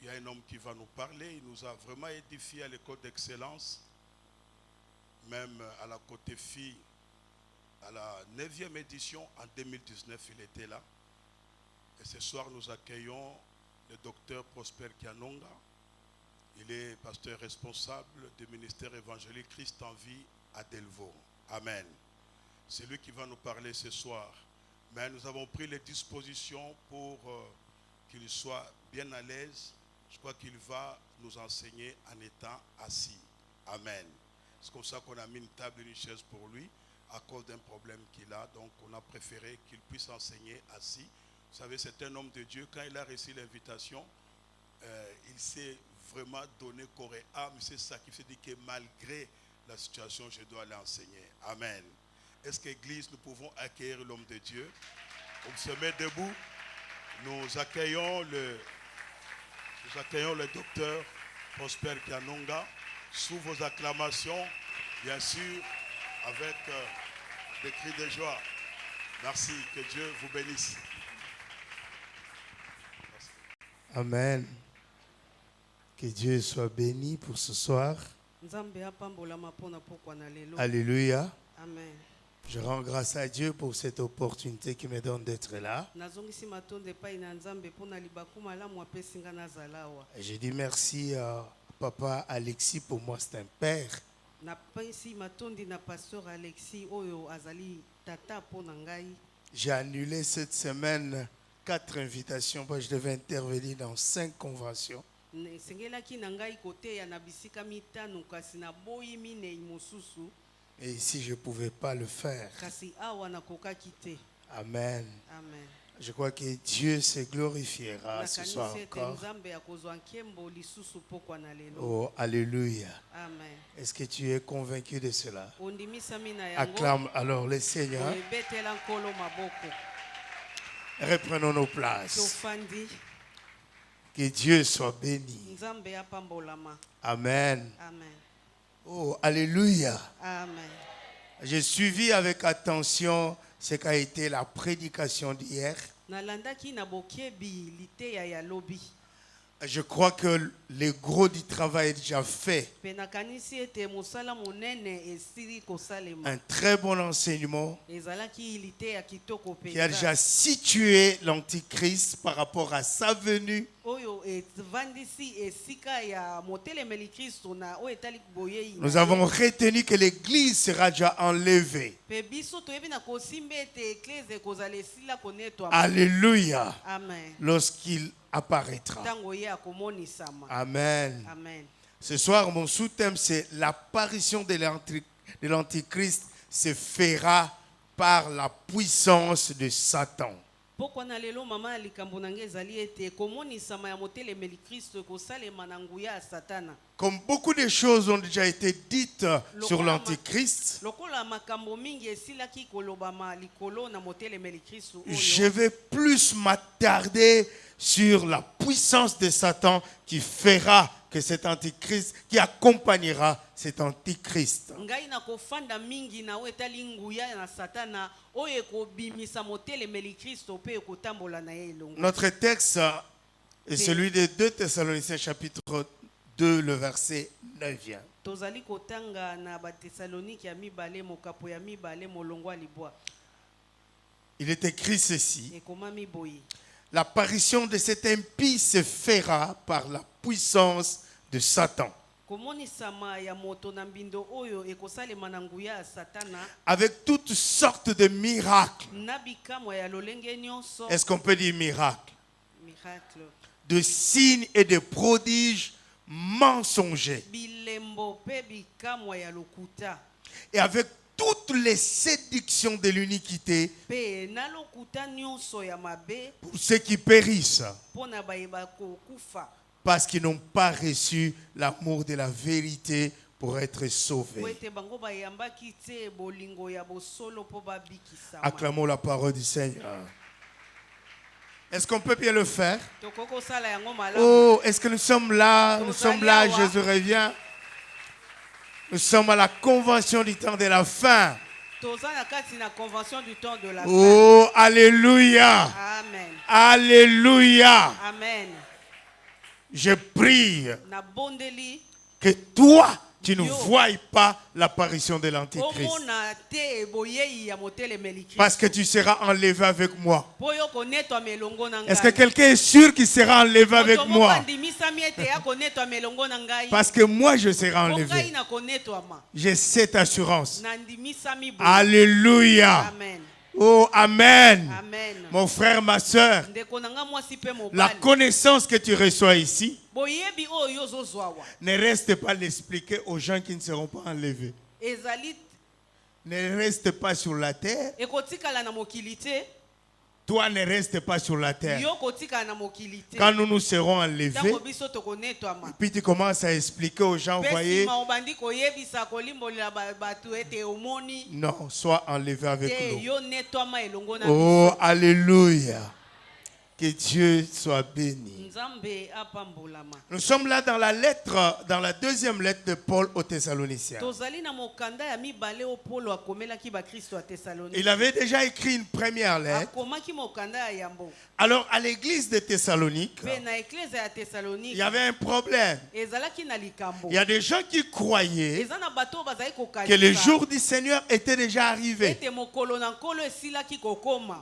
y a un homme qui va nous parler. Il nous a vraiment édifié à l'école d'excellence. Même à la côté fille, à la 9e édition, en 2019, il était là. Et ce soir, nous accueillons le docteur Prosper Kianonga. Il est pasteur responsable du ministère évangélique Christ en vie à Delvaux. Amen. C'est lui qui va nous parler ce soir. Mais nous avons pris les dispositions pour qu'il soit bien à l'aise. Je crois qu'il va nous enseigner en étant assis. Amen. C'est comme ça qu'on a mis une table et une chaise pour lui à cause d'un problème qu'il a. Donc on a préféré qu'il puisse enseigner assis. Vous savez, c'est un homme de Dieu. Quand il a reçu l'invitation, il s'est vraiment donné corps et âme. Il s'est sacrifié, dit que malgré la situation, je dois aller enseigner. Amen. Est-ce qu'Église, nous pouvons accueillir l'homme de Dieu? On se met debout. Nous accueillons le docteur Prosper Kianonga. Sous vos acclamations, bien sûr, avec des cris de joie. Merci, que Dieu vous bénisse. Merci. Amen. Que Dieu soit béni pour ce soir. Alléluia. Amen. Je rends grâce à Dieu pour cette opportunité qui me donne d'être là. Et je dis merci à Papa Alexis, pour moi c'est un père. J'ai annulé cette semaine 4 invitations parce que je devais intervenir dans 5 conventions. Et si je ne pouvais pas le faire. Amen. Amen. Je crois que Dieu se glorifiera ce soir encore. Oh, alléluia. Amen. Est-ce que tu es convaincu de cela? Acclame alors le Seigneur. Reprenons nos places. Que Dieu soit béni. Amen. Amen. Oh, alléluia. Amen. J'ai suivi avec attention ce qu'a été la prédication d'hier. Je crois que le gros du travail est déjà fait. Un très bon enseignement qui a déjà situé l'Antichrist par rapport à sa venue. Nous avons retenu que l'Église sera déjà enlevée. Alléluia. Amen. Lorsqu'il apparaîtra. Amen. Amen. Ce soir, mon sous-thème, c'est l'apparition de l'Antichrist se fera par la puissance de Satan. Comme beaucoup de choses ont déjà été dites sur l'Antichrist, je vais plus m'attarder sur la puissance de Satan qui fera que cet Antichrist, qui accompagnera cet Antichrist. Notre texte est celui de 2 Thessaloniciens chapitre 2, le verset 9. Il est écrit ceci: l'apparition de cet impie se fera par la puissance de Satan, avec toutes sortes de miracles. Est-ce qu'on peut dire miracles? De signes et de prodiges mensongers. Et avec toutes les séductions de l'iniquité pour ceux qui périssent, parce qu'ils n'ont pas reçu l'amour de la vérité pour être sauvés. Acclamons la parole du Seigneur. Est-ce qu'on peut bien le faire? Oh, est-ce que nous sommes là? Nous sommes là, Jésus revient. Nous sommes à la convention du temps de la fin. Oh, alléluia. Amen. Alléluia. Amen. Je prie que toi, tu ne voies pas l'apparition de l'Antichrist. Parce que tu seras enlevé avec moi. Est-ce que quelqu'un est sûr qu'il sera enlevé avec moi? Parce que moi, je serai enlevé. J'ai cette assurance. Alléluia. Amen. Oh, amen. Amen. Mon frère, ma soeur, la connaissance que tu reçois ici, ne reste pas l'expliquer aux gens qui ne seront pas enlevés. Ne reste pas sur la terre. Toi, ne reste pas sur la terre. Quand nous serons enlevés, puis tu commences à expliquer aux gens, voyez, non, sois enlevé avec nous. Oh, alléluia. Que Dieu soit béni. Nous sommes là dans la deuxième lettre de Paul aux Thessaloniciens. Il avait déjà écrit une première lettre. Alors à l'église de Thessalonique, il y avait un problème. Il y a des gens qui croyaient que le jour du Seigneur était déjà arrivé.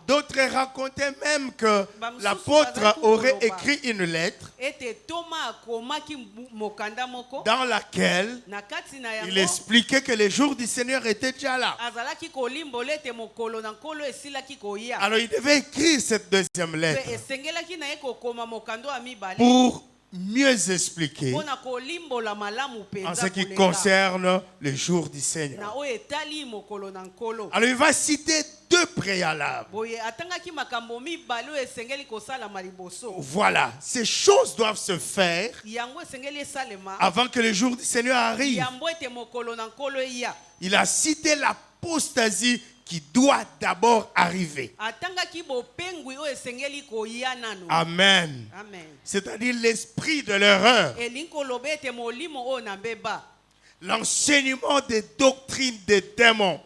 D'autres racontaient même que l'apôtre aurait écrit une lettre dans laquelle il expliquait que le jour du Seigneur était déjà là. Alors il devait écrire cette deuxième lettre pour mieux expliquer en ce qui concerne le jour du Seigneur. Alors il va citer deux préalables. Voilà, ces choses doivent se faire avant que le jour du Seigneur arrive. Il a cité l'apostasie qui doit d'abord arriver. Amen. C'est-à-dire l'esprit de l'erreur. L'enseignement des doctrines des démons.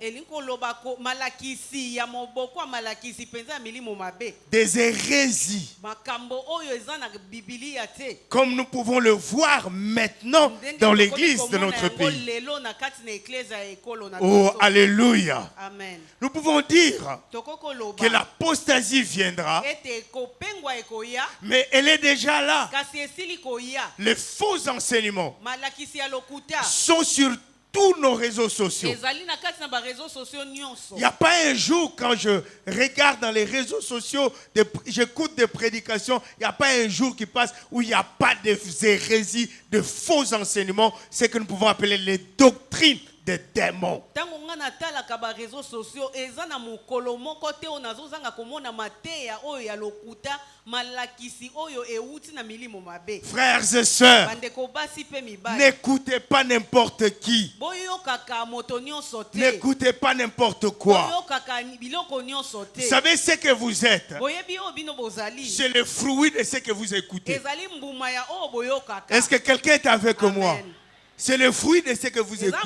Des hérésies. Comme nous pouvons le voir maintenant dans l'église de notre pays. Oh, alléluia. Amen. Nous pouvons dire que l'apostasie viendra, mais elle est déjà là. Les faux enseignements sont sur tous nos réseaux sociaux. Il n'y a pas un jour quand je regarde dans les réseaux sociaux, j'écoute des prédications, il n'y a pas un jour qui passe où il n'y a pas de hérésies, de faux enseignements, c'est que nous pouvons appeler les doctrines des démons. Frères et sœurs, n'écoutez pas n'importe qui. N'écoutez pas n'importe quoi. Vous savez ce que vous êtes. C'est le fruit de ce que vous écoutez. Est-ce que quelqu'un est avec moi? C'est le fruit de ce que vous écoutez.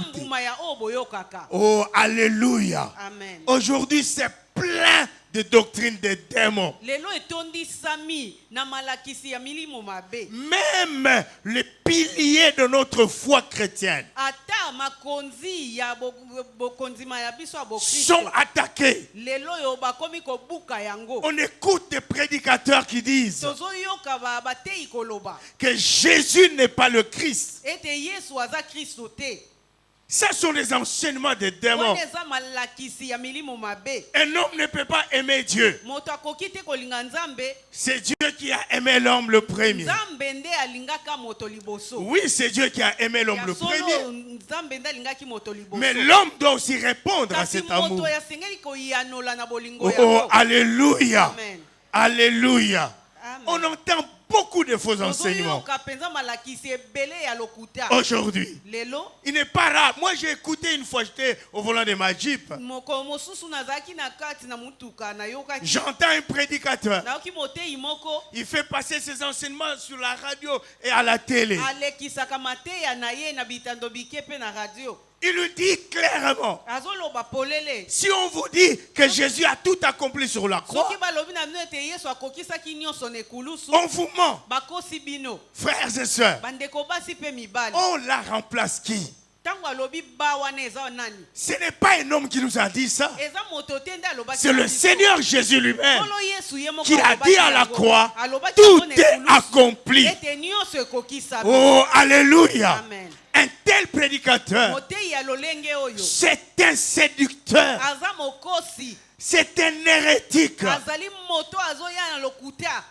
Oh, alléluia. Aujourd'hui, c'est plein de doctrines des démons. Même les piliers de notre foi chrétienne sont attaqués. On écoute des prédicateurs qui disent que Jésus n'est pas le Christ. Ça sont les enseignements des démons. Un homme ne peut pas aimer Dieu. C'est Dieu qui a aimé l'homme le premier. Oui, c'est Dieu qui a aimé l'homme le premier. Mais l'homme doit aussi répondre à cet amour. Oh, alléluia. Alléluia. On entend beaucoup de faux enseignements aujourd'hui. Il n'est pas rare. Moi, j'ai écouté une fois, j'étais au volant de ma Jeep. J'entends un prédicateur. Il fait passer ses enseignements sur la radio et à la télé. Il lui dit clairement, si on vous dit que Jésus a tout accompli sur la croix, on vous ment. Frères et sœurs, on la remplace qui? Ce n'est pas un homme qui nous a dit ça. C'est le Seigneur Jésus lui-même qui a dit à la croix, tout est accompli. Oh, alléluia. Amen. Un tel prédicateur, c'est un séducteur. C'est un hérétique.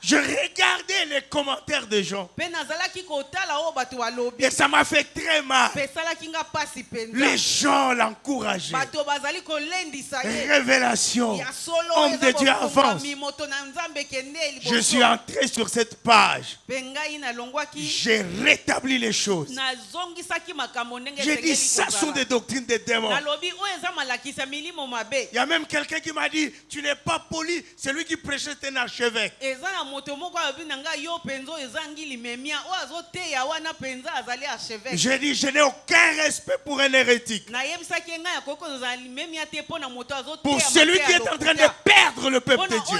Je regardais les commentaires des gens et ça m'a fait très mal. Les gens l'encourageaient. Révélation. Homme de Dieu avance. Je suis entré sur cette page. J'ai rétabli les choses. J'ai dit, ça sont des doctrines des démons. Il y a même quelqu'un qui m'a dit, tu n'es pas poli, c'est lui qui prêchait, c'est un archevêque. J'ai dit, je n'ai aucun respect pour un hérétique. Pour celui qui est en train de perdre le peuple de Dieu.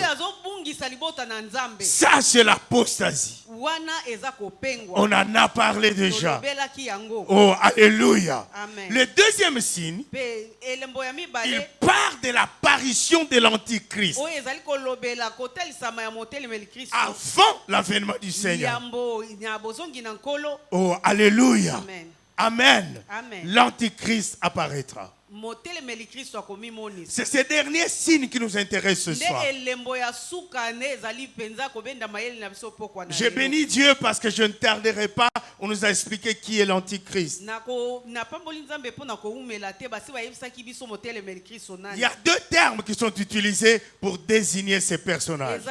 Ça, c'est l'apostasie. On en a parlé déjà. Oh, alléluia. Amen. Le deuxième signe, il part de l'apparition de l'Antichrist avant l'avènement du Seigneur. Oh, alléluia. Amen. Amen. Amen. L'Antichrist apparaîtra. C'est ces derniers signes qui nous intéressent ce soir. Je bénis Dieu parce que je ne tarderai pas. On nous a expliqué qui est l'Antichrist. Il y a deux termes qui sont utilisés pour désigner ces personnages.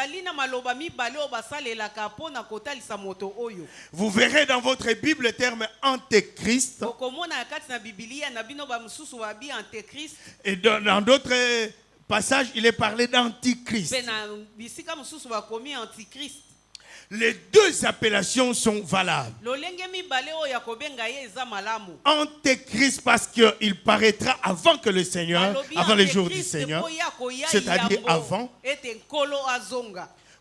Vous verrez dans votre Bible le terme Antéchrist. Et dans d'autres passages, il est parlé d'Antichrist. Les deux appellations sont valables. Antéchrist parce qu'il paraîtra avant que le Seigneur, avant les jours du Seigneur, c'est-à-dire avant.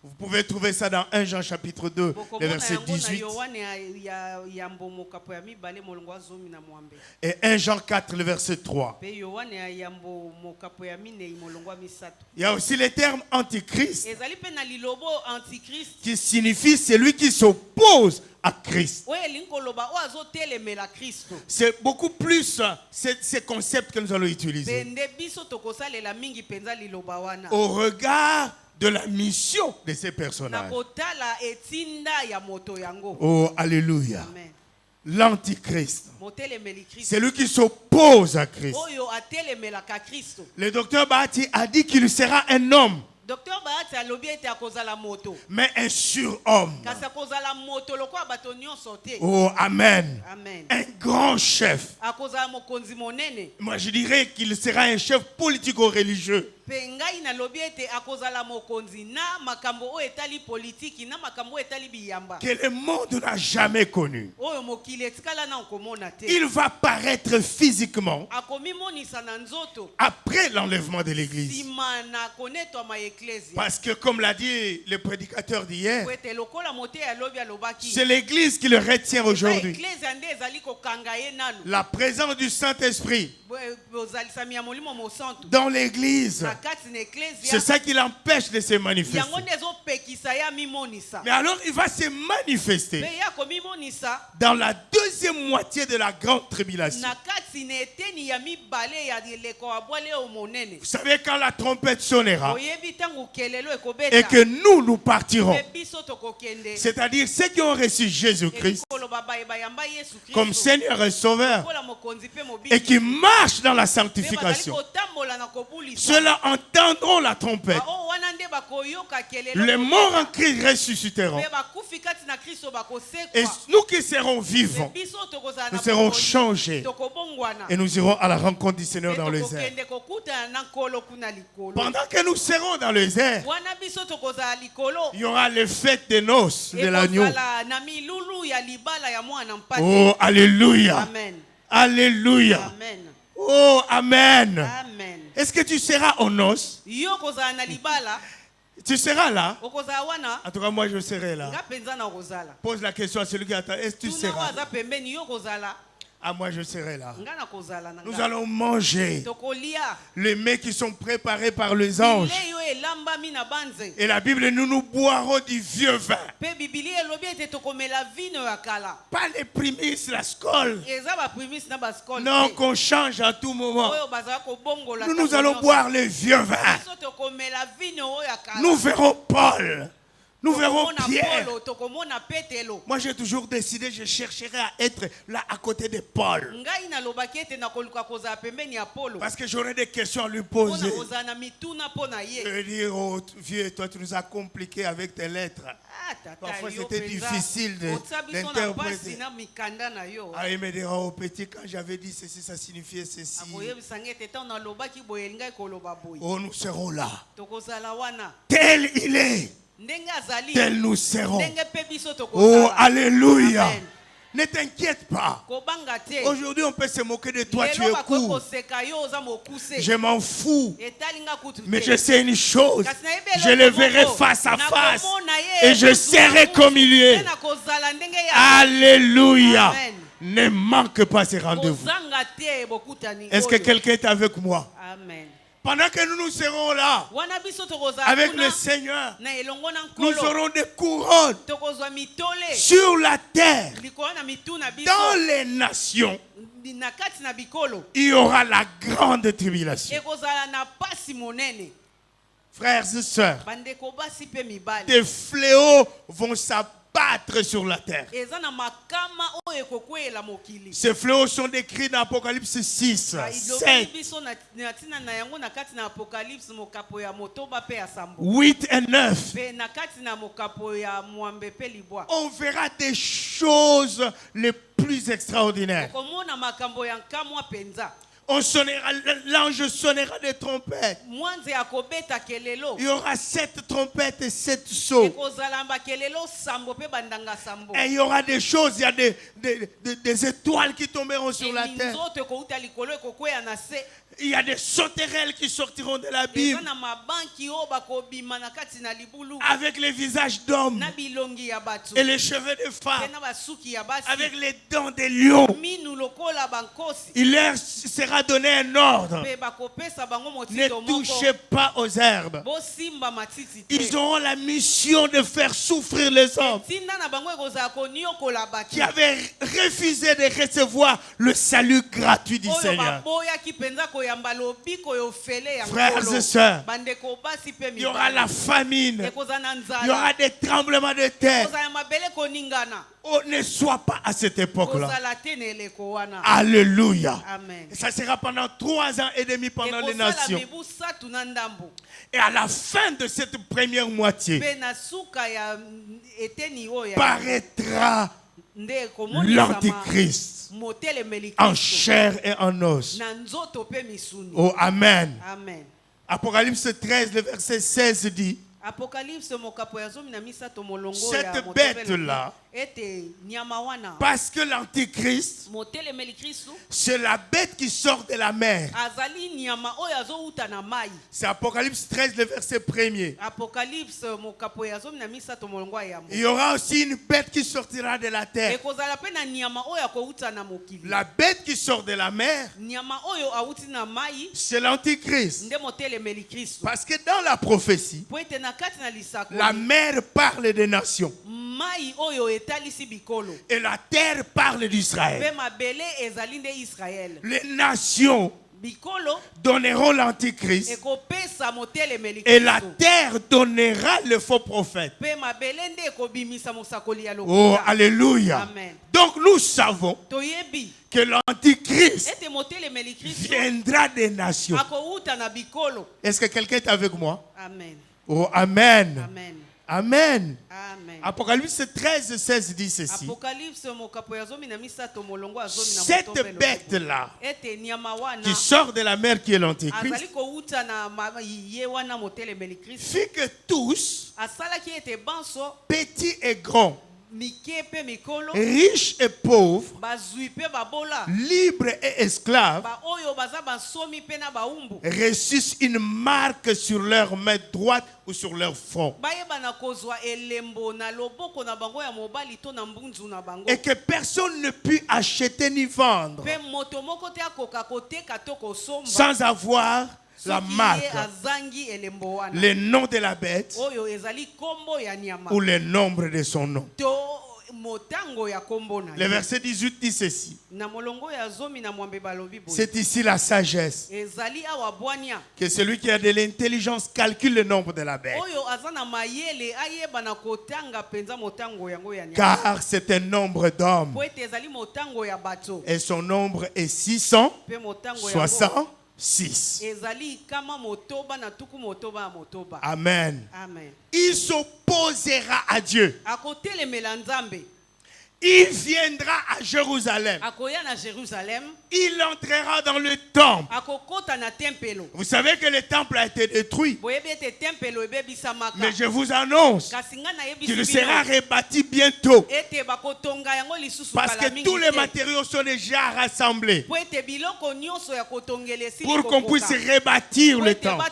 Vous pouvez trouver ça dans 1 Jean chapitre 2, le verset 18. Et 1 Jean 4, le verset 3. Il y a aussi le terme antichrist qui signifie celui qui s'oppose à Christ. C'est beaucoup plus ces concepts que nous allons utiliser. Au regard de la mission de ces personnages. Oh, alléluia. L'Antichrist, c'est lui qui s'oppose à Christ. Le docteur Bahati a dit qu'il sera un homme, mais un surhomme. Oh, amen. Amen. Un grand chef. Moi, je dirais qu'il sera un chef politico-religieux. Que le monde n'a jamais connu. Il va paraître physiquement après l'enlèvement de l'église. Parce que comme l'a dit le prédicateur d'hier, c'est l'église qui le retient aujourd'hui. La présence du Saint-Esprit dans l'église, c'est ça qui l'empêche de se manifester. Mais alors il va se manifester dans la deuxième moitié de la grande tribulation. Vous savez, quand la trompette sonnera et que nous partirons, c'est-à-dire ceux qui ont reçu Jésus-Christ comme Seigneur et Sauveur et qui marchent dans la sanctification, ceux-là entendront la trompette. Les morts en Christ ressusciteront. Et nous qui serons vivants, nous serons changés. Et nous irons à la rencontre du Seigneur dans les airs. Pendant que nous serons dans les airs, il y aura les fêtes des noces de l'agneau. Oh, alléluia. Amen. Alléluia. Amen. Oh, amen. Amen. Est-ce que tu seras aux noces? Yo kozala na libala. Tu seras là? Okozala wana. En tout cas, moi, je serai là. Nga penza na kozala. Pose la question à celui qui attend. Est-ce que tu Tuna seras? waza pembeni yo kozala. Ah, moi, je serai là. Nga na kozala na. Nous allons manger Tokolia. les mets qui sont préparés par les anges. Yo elamba mi na banze. Et la Bible, nous boirons du vieux vin. Pe Biblia elobi ete tokomela vino ya kala. Pas les prémices, la skol. Eza ba prémisse na ba skol. Non, qu'on change à tout moment. Oyo baza ko bongola. Nous allons boire le vieux vin. So tokomela vino oyo ya kala. Nous verrons Paul. Nous verrons Pierre. Moi, j'ai toujours décidé, je chercherai à être là à côté de Paul. Parce que j'aurai des questions à lui poser. Je vais dire, oh vieux, toi, tu nous as compliqué avec tes lettres. Parfois, c'était difficile d'interpréter. Ah, il me dira, oh petit, quand j'avais dit ceci, ça signifiait ceci. Oh, nous serons là. Tel il est. Tel nous serons. Oh, alléluia. Amen. Ne t'inquiète pas. Aujourd'hui, on peut se moquer de toi, tu es court. Je m'en fous. Mais je sais une chose. Je le verrai face à face. Et je serai comme il est. Alléluia. Amen. Ne manque pas ces rendez-vous. Est-ce que quelqu'un est avec moi? Amen. Pendant que nous serons là avec le Seigneur, nous aurons des couronnes sur la terre. Dans les nations, il y aura la grande tribulation. Frères et sœurs, des fléaux vont s'abattre sur la terre. Ces fléaux sont décrits dans Apocalypse 6, 7, 8 et 9. On verra des choses les plus extraordinaires. L'ange sonnera des trompettes. Il y aura 7 trompettes et 7 sceaux. Et il y aura des choses, il y a des étoiles qui tomberont sur la terre. Il y a des sauterelles qui sortiront de la Bible avec les visages d'hommes et les cheveux de femmes, avec les dents des lions. Il leur sera donné un ordre: ne touchez pas aux herbes. Ils auront la mission de faire souffrir les hommes qui avaient refusé de recevoir le salut gratuit du Seigneur. Frères et sœurs, il y aura la famine, il y aura des tremblements de terre. Oh, ne sois pas à cette époque-là. Alléluia. Amen. Ça sera pendant 3 ans et demi pendant les nations. Et à la fin de cette première moitié, paraîtra l'Antichrist en chair et en os. Oh, amen. Amen. Apocalypse 13, le verset 16 dit: cette bête-là, parce que l'Antichrist, c'est la bête qui sort de la mer. C'est Apocalypse 13, le verset 1er. Il y aura aussi une bête qui sortira de la terre. La bête qui sort de la mer, c'est l'Antichrist. Parce que dans la prophétie, la mer parle des nations et la terre parle d'Israël. Les nations donneront l'Antichrist et la terre donnera le faux prophète. Oh, alléluia. Amen. Donc nous savons que l'Antichrist viendra des nations. Est-ce que quelqu'un est avec moi? Amen. Oh, amen. Amen. Amen. Amen. Apocalypse 13, 16 dit ceci: cette bête-là qui sort de la mer, qui est l'Antichrist, fit que tous, petits et grands, riches et pauvres, libres et esclaves, reçussent une marque sur leur main droite ou sur leur front. Et que personne ne peut acheter ni vendre sans avoir la marque, le nom de la bête ou le nombre de son nom. Le verset 18 dit ceci. C'est ici la sagesse. Que celui qui a de l'intelligence calcule le nombre de la bête. Car c'est un nombre d'hommes. Et son nombre est 666. Amen. Il s'opposera à Dieu. Il viendra à Jérusalem. Il entrera dans le temple. Vous savez que le temple a été détruit. Mais je vous annonce qu'il sera rebâti bientôt. Parce que tous les matériaux sont déjà rassemblés pour qu'on puisse rebâtir le temple.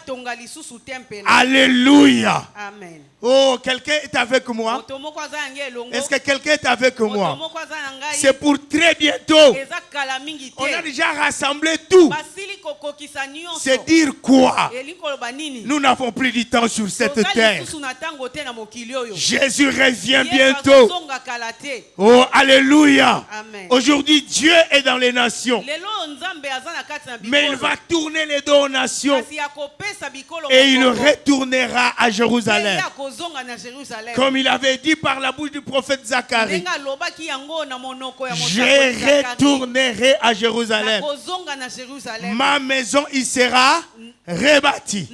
Alléluia. Amen. Oh, quelqu'un est avec moi? Est-ce que quelqu'un est avec moi? C'est pour très bientôt. On a déjà rassemblé tout. C'est dire quoi? Nous n'avons plus du temps sur cette terre. Jésus revient bientôt. Oh, alléluia. Aujourd'hui, Dieu est dans les nations. Mais il va tourner les dos aux nations. Et il retournera à Jérusalem. Comme il avait dit par la bouche du prophète Zacharie. Je retournerai à Jérusalem. Ma maison y sera rebâtie.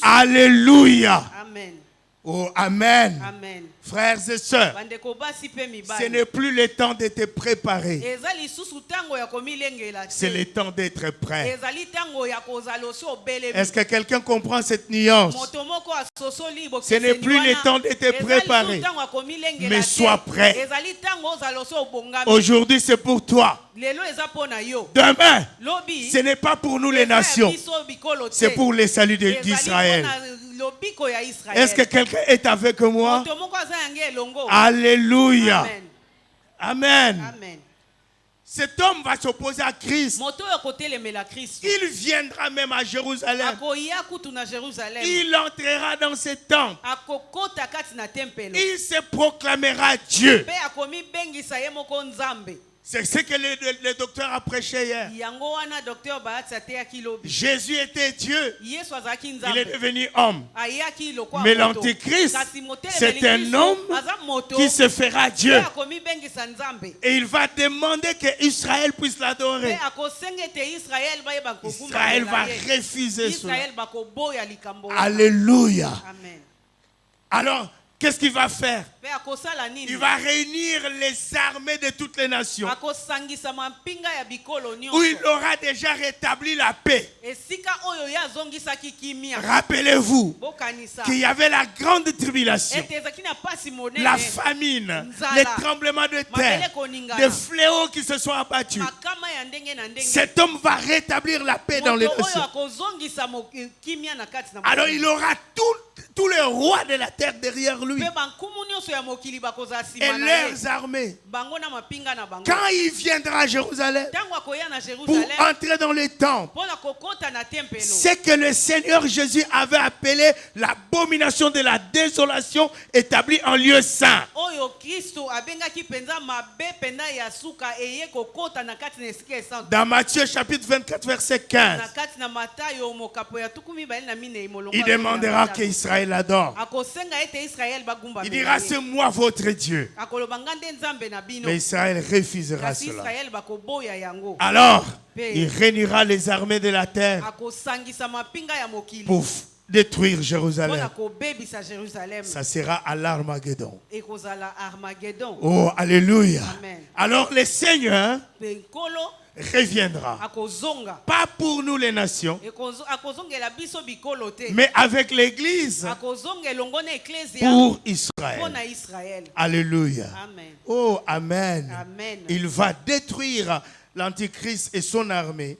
Alléluia. Amen. Oh, amen. Amen. Frères et sœurs, ce n'est plus le temps de te préparer. C'est le temps d'être prêt. Est-ce que quelqu'un comprend cette nuance? Ce n'est plus le temps de te préparer, mais sois prêt. Aujourd'hui, c'est pour toi. Demain, ce n'est pas pour nous les nations. C'est pour le salut d'Israël. Est-ce que quelqu'un est avec moi? Alléluia. Amen. Amen. Amen. Cet homme va s'opposer à Christ. Il viendra même à Jérusalem. Il entrera dans ce temple. Il se proclamera Dieu. C'est ce que le docteur a prêché hier. Jésus était Dieu. Il est devenu homme. Mais l'antéchrist, c'est un homme qui se fera Dieu. Et il va demander que Israël puisse l'adorer. Israël va refuser cela. Alléluia. Alors, qu'est-ce qu'il va faire? Il va réunir les armées de toutes les nations. Où il aura déjà rétabli la paix. Rappelez-vous qu'il y avait la grande tribulation, la famine, les tremblements de terre, des fléaux qui se sont abattus. Cet homme va rétablir la paix dans les nations. Alors il aura tous les rois de la terre derrière lui. Et leurs armées. Quand il viendra à Jérusalem pour entrer dans le temple, c'est que le Seigneur Jésus avait appelé l'abomination de la désolation établie en lieu saint. Dans Matthieu chapitre 24 verset 15, il demandera qu'Israël adore. Il dira, c'est moi votre Dieu. Mais Israël refusera cela. Alors, il réunira les armées de la terre pour détruire Jérusalem, ça sera à l'Armageddon. Oh, alléluia. Amen. Alors le Seigneur reviendra. Pas pour nous les nations, mais avec l'Église pour Israël. Alléluia. Amen. Oh, amen. Amen. Il va détruire l'Antichrist et son armée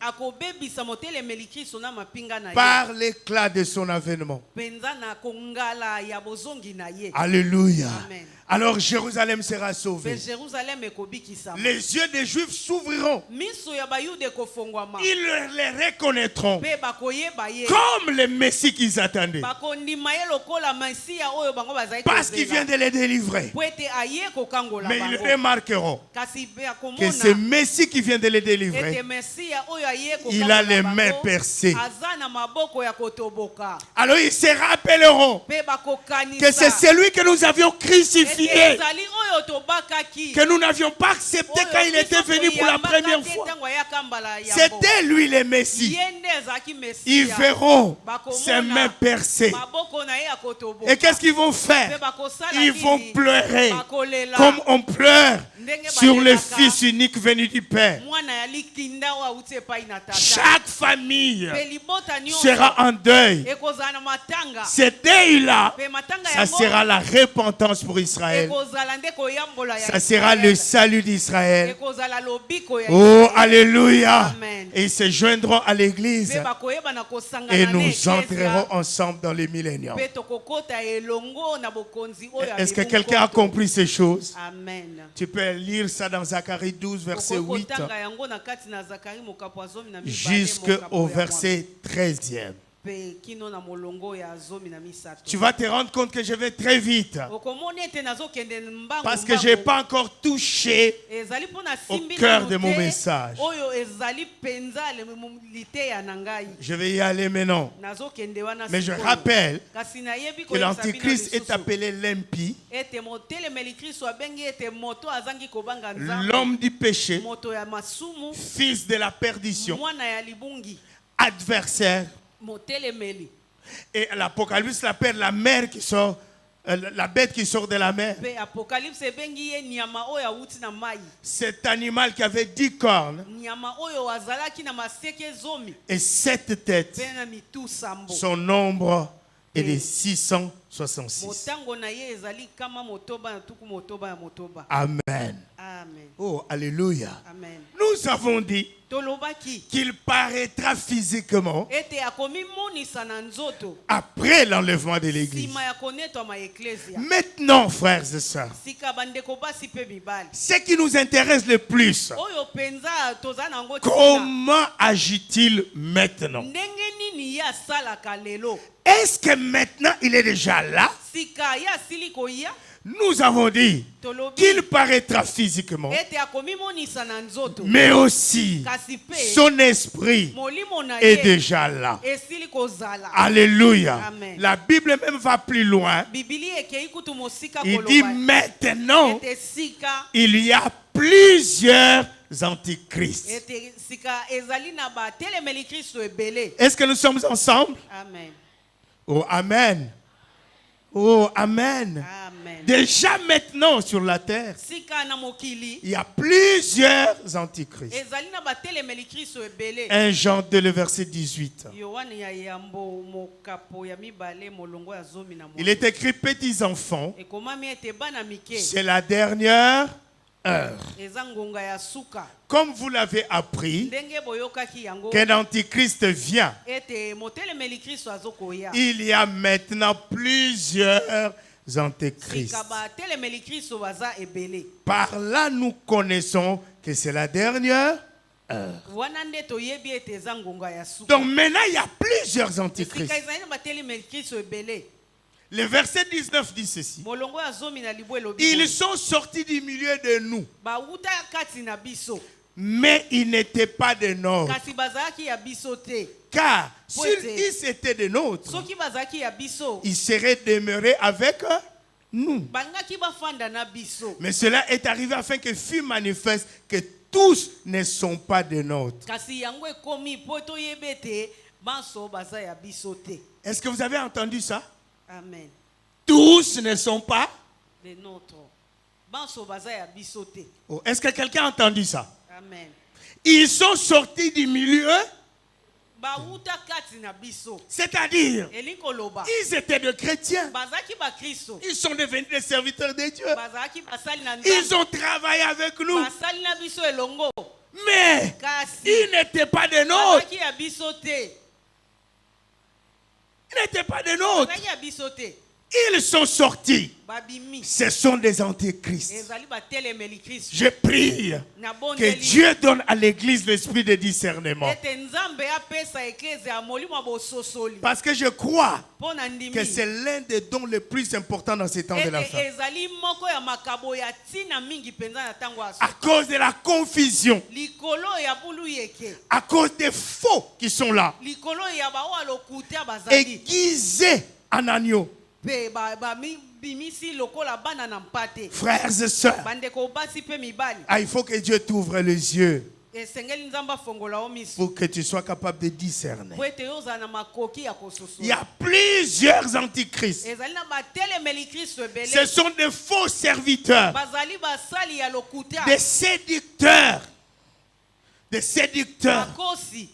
par l'éclat de son avènement. Alléluia. Amen. Alors Jérusalem sera sauvée. Les yeux des Juifs s'ouvriront. Ils les reconnaîtront comme le Messie qu'ils attendaient. Parce qu'il vient de les délivrer. Mais ils remarqueront que ce Messie qui vient de les délivrer, il a les mains percées. Alors ils se rappelleront que c'est celui que nous avions crucifié, que nous n'avions pas accepté quand il était venu pour la première fois. C'était lui le Messie. Ils verront ses mains percées. Et qu'est-ce qu'ils vont faire? Ils vont pleurer comme on pleure sur le Fils unique venu du Père. Chaque famille sera en deuil. Ce deuil-là, ça sera la repentance pour Israël. Ça sera le salut d'Israël. Oh, alléluia. Et ils se joindront à l'église et nous entrerons ensemble dans les milléniums. Est-ce que quelqu'un a compris ces choses? Amen. Tu peux lire ça dans Zacharie 12, verset 8 jusqu'au verset 13e. Tu vas te rendre compte que je vais très vite parce que je n'ai pas encore touché au cœur de mon message. Je vais y aller maintenant. Mais je rappelle que l'Antichrist est appelé l'impie, l'homme du péché, fils de la perdition, adversaire. Et l'Apocalypse l'appelle la mer qui sort, la bête qui sort de la mer. Cet animal qui avait 10 cornes et 7 têtes, son nombre est de 666. Amen. Oh, alléluia. Amen. Nous avons dit qu'il paraîtra physiquement après l'enlèvement de l'église. Maintenant, frères et sœurs, ce qui nous intéresse le plus, comment agit-il maintenant? Est-ce que maintenant il est déjà là? Nous avons dit qu'il paraîtra physiquement, mais aussi son esprit est déjà là. Alléluia. Amen. La Bible même va plus loin. Il dit maintenant, il y a plusieurs antichrists. Est-ce que nous sommes ensemble? Amen. Oh, amen. Oh, amen. Amen. Déjà maintenant sur la terre, il y a plusieurs antichrists. 1 Jean 2, le verset 18. Il est écrit, petits enfants, c'est la dernière heure. Comme vous l'avez appris, qu'un antichrist vient, il y a maintenant plusieurs antichrists. Par là, nous connaissons que c'est la dernière heure. Donc maintenant, il y a plusieurs antichrists. Le verset 19 dit ceci. Ils sont sortis du milieu de nous, mais ils n'étaient pas de nôtres. Car s'ils étaient de nôtres, ils seraient demeurés avec nous. Mais cela est arrivé afin que fût manifeste que tous ne sont pas de nôtres. Est-ce que vous avez entendu ça? Amen. Tous ne sont pas. Les nôtres. Banso baza ya bisote. Oh, est-ce que quelqu'un a entendu ça? Amen. Ils sont sortis du milieu. Ba uta kati na biso. C'est-à-dire, Elikoloba. ils étaient de chrétiens. Bazaki ba Kristo. Ils sont devenus des serviteurs de Dieu. Bazaki basali na Ils nzambe. ont travaillé avec nous. Basali na biso elongo. Mais Kasi. ils n'étaient pas des nôtres. Bazaki ya bisote. Ils n'étaient pas des nôtres. Bazaki ya bisote. Ils sont sortis. Babimi. Ce sont des antichrists. Ezali ba telemeli Kristo. Je prie Na que bondeli. Dieu donne à l'église l'esprit de discernement. Ete nzambe apesa eklezia ya molimo bososoli. Parce que je crois Pona ndimi. que c'est l'un des dons les plus importants dans ces temps de la Ete fin. ezali moko ya makabo ya tina mingi penza na tango aso. À cause de la confusion, Likolo ya bulu yeke. à cause des faux qui sont là, Likolo ya bawa lokuta bazali. aiguisés en agneau. Pe ba mi bimisi lokola bana na mpate. Frères et sœurs, Bandeko basi pe mibali. il faut que Dieu t'ouvre les yeux Esengeli nzamba fongola o misu. pour que tu sois capable de discerner. Po ete yoza na makoki ya kososo. Il y a plusieurs antichrists. Ezali na batelemeli Kristo ebele. Ce sont des faux serviteurs, Bazali basali ya lokuta. des séducteurs, des séducteurs, Makosi.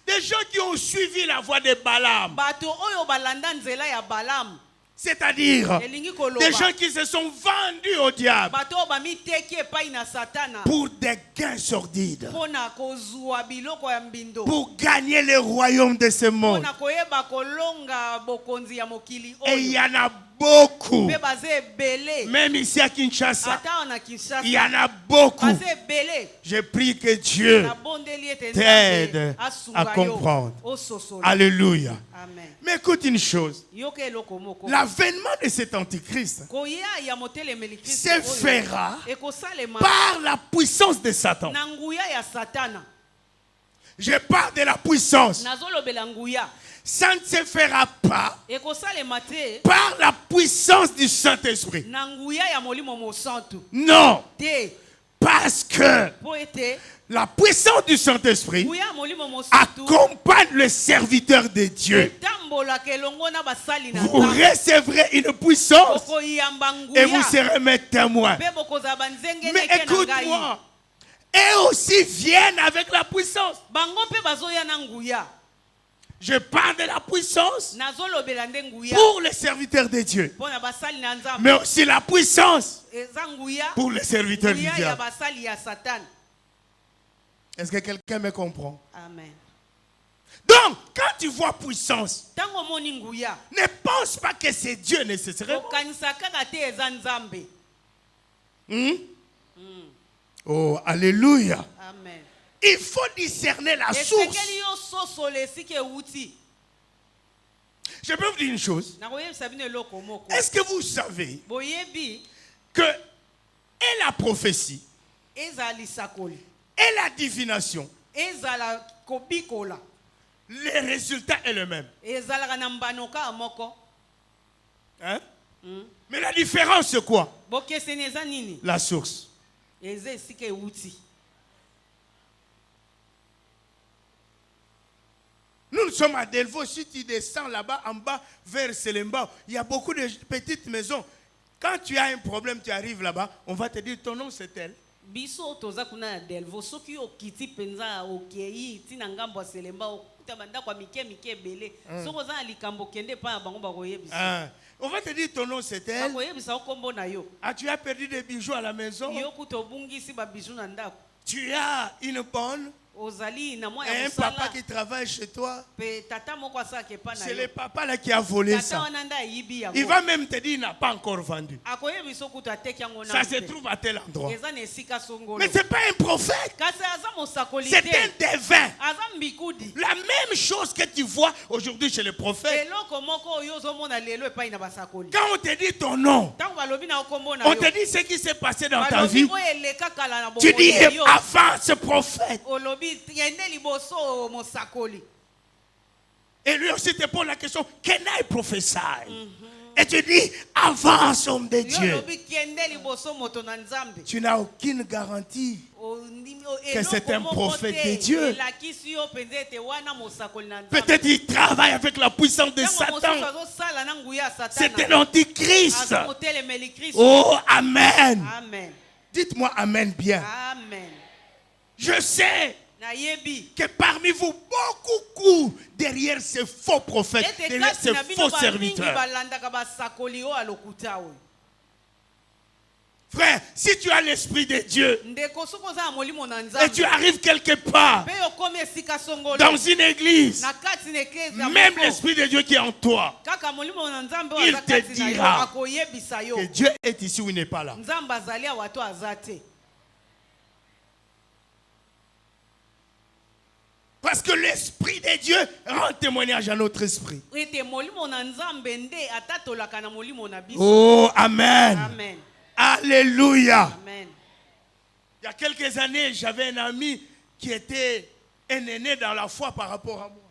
des gens qui ont suivi la voie de Balaam, Bato oyo balanda nzela ya Balaam. c'est-à-dire Elingi koloba. des gens qui se sont vendus au diable Bato oyo bamiteki epai na satana. pour des gains sordides, Pona kozwa biloko ya mbindo. pour gagner le royaume de ce monde. Pona koyeba kolonga bokonzi ya mokili Et il y oyo. en a beaucoup, Pe baze ebele. même ici à Kinshasa, Ata na Kinshasa. il y en a beaucoup. Baze ebele. Je prie que Dieu Na bondeli ete t'aide nzambe à asunga yo. comprendre. Ososola. Alléluia. Amen. Mais écoute une chose, Yoke eloko moko. l'avènement de cet antichrist Koya ya motelemeli Kristo se oyo. fera Ekosalema par la puissance de Satan. na nguya ya satana. Je parle de la puissance. Nazolobela nguya. Ça ne se fera pas Ekosalema te par la puissance du Saint-Esprit. na nguya ya molimo mosantu. Non, Te parce que po ete la puissance du Saint-Esprit nguya ya molimo mosantu accompagne le serviteur de Dieu. etambolaka elongo na basali na Vous Nzambe. recevrez une puissance Bokoyamba et vous nguya serez mes témoins. pe bokozala banzenge Mais neke na ngai. écoute-moi, eux aussi viennent avec la puissance. Bango mpe bazoya na nguya. Je parle de la puissance Nazolobela nde nguya pour les serviteurs de Dieu, mpona basali na Nzambe. mais aussi la puissance Eza nguya pour les serviteurs du nguya ya diable. basali ya Satan. Est-ce que quelqu'un me comprend? Amen. Donc, quand tu vois puissance, Tango moni nguya ne pense pas que c'est Dieu nécessairement. okanisa kaka te eza Nzambe. Oh, alléluia. Amen. Il faut discerner la source. Esekeli yo sosola esika ewuti. Je peux vous dire une chose. Nakoyebisa bino eloko moko. Est-ce que vous savez Boyebi que et la prophétie ezala lisakoli. et la divination, Ezala kobikola. le résultat est le même. Ezalaka na mbanoka moko. Hein? Mais la différence, c'est quoi? Bokeseni eza nini? La source. Eza esika ewuti. Nous sommes à Delvaux. Si tu descends là-bas, en bas, vers Selemba, il y a beaucoup de petites maisons. Quand tu as un problème, tu arrives là-bas, on va te dire ton nom, c'est tel. Biso toza kuna na Delvaux soki okiti penza okei tina ngambo selemba okuta banda kwa mike ebele. Soko za likambo kende pa na bango bakoyebisa. Ah, on va te dire ton nom, c'est tel. Bakoyebisa okombo na yo. Ah, tu as perdu des bijoux à la maison. Yo kuto bungisi ba bijou na ndako. Tu as une bonne. Ozali na mwa Et ya un papa musala. qui travaille chez toi. Pe tata moko asake pa na C'est yo. le papa là qui a volé Tata ça. wana nda yibi ya. Il va même te dire il n'a pas encore vendu. Akoyebisa okuta ateki yango na. Ça se trouve à tel endroit. Eza na esika songolo. Mais ce n'est pas un prophète. Kasi aza mosakoli C'est te. un devin. Aza mbikudi. La même chose que tu vois aujourd'hui chez les prophètes. Eloko moko oyo ozomona lelo epai na basakoli. Quand on te dit ton nom, Tango balobi na okombo na on yo. te dit ce qui s'est passé dans ta Balobi vie. oyo eleka kala na Tu dis bomoi yo. avant ce prophète. Olobi yende liboso mosakoli. Et lui aussi te pose la question, can I prophesy? Et tu dis, avance, homme de Dieu. Yolobi kende liboso moto na nzambe. Tu n'as aucune garantie que c'est un prophète de Dieu. Peut-être il travaille avec la puissance de Satan. C'est un antichrist. Oh, amen. Amen. Dites-moi amen bien. Amen. Je sais que parmi vous, beaucoup courent derrière ces faux prophètes, derrière ces faux serviteurs. Frère, si tu as l'esprit de Dieu et tu arrives quelque part dans une église, même l'esprit de Dieu qui est en toi, il te dira que Dieu est ici ou il n'est pas là. Parce que l'esprit de Dieu rend témoignage à notre esprit. Oh, amen. Amen. Alléluia. Amen. Il y a quelques années, j'avais un ami qui était un aîné dans la foi par rapport à moi.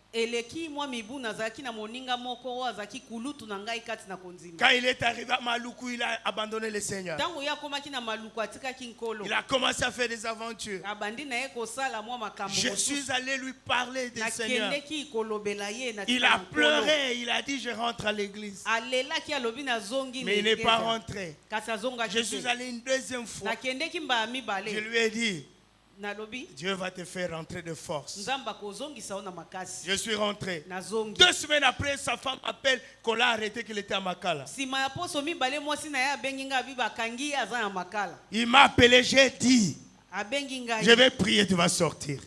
Quand il est arrivé à Maluku, il a abandonné le Seigneur. Il a commencé à faire des aventures. Je suis allé lui parler du Seigneur. Il a pleuré, il a dit je rentre à l'église. Mais il n'est pas rentré. Je suis allé une deuxième fois. Je lui ai dit, Dieu va te faire rentrer de force. Je suis rentré. 2 semaines après, sa femme appelle qu'on l'a arrêté, qu'il était à Makala. Il m'a appelé, j'ai dit, je vais prier, tu vas sortir.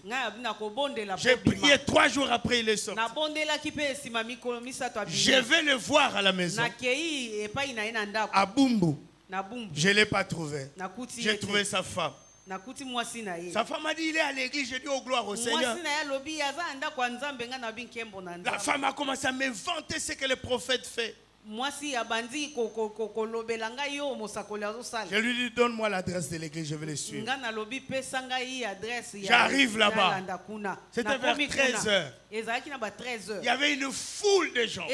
J'ai prié 3 jours après, il est sorti. Je vais le voir à la maison. À Bumbu. Je ne l'ai pas trouvé. J'ai trouvé sa femme. Sa femme a dit il est à l'église, j'ai dit oh gloire au Seigneur. La femme a commencé à m'inventer ce que le prophète fait. Je lui dis donne-moi l'adresse de l'église, je vais le suivre. J'arrive là-bas. C'était vers 13h. Il y avait une foule de gens.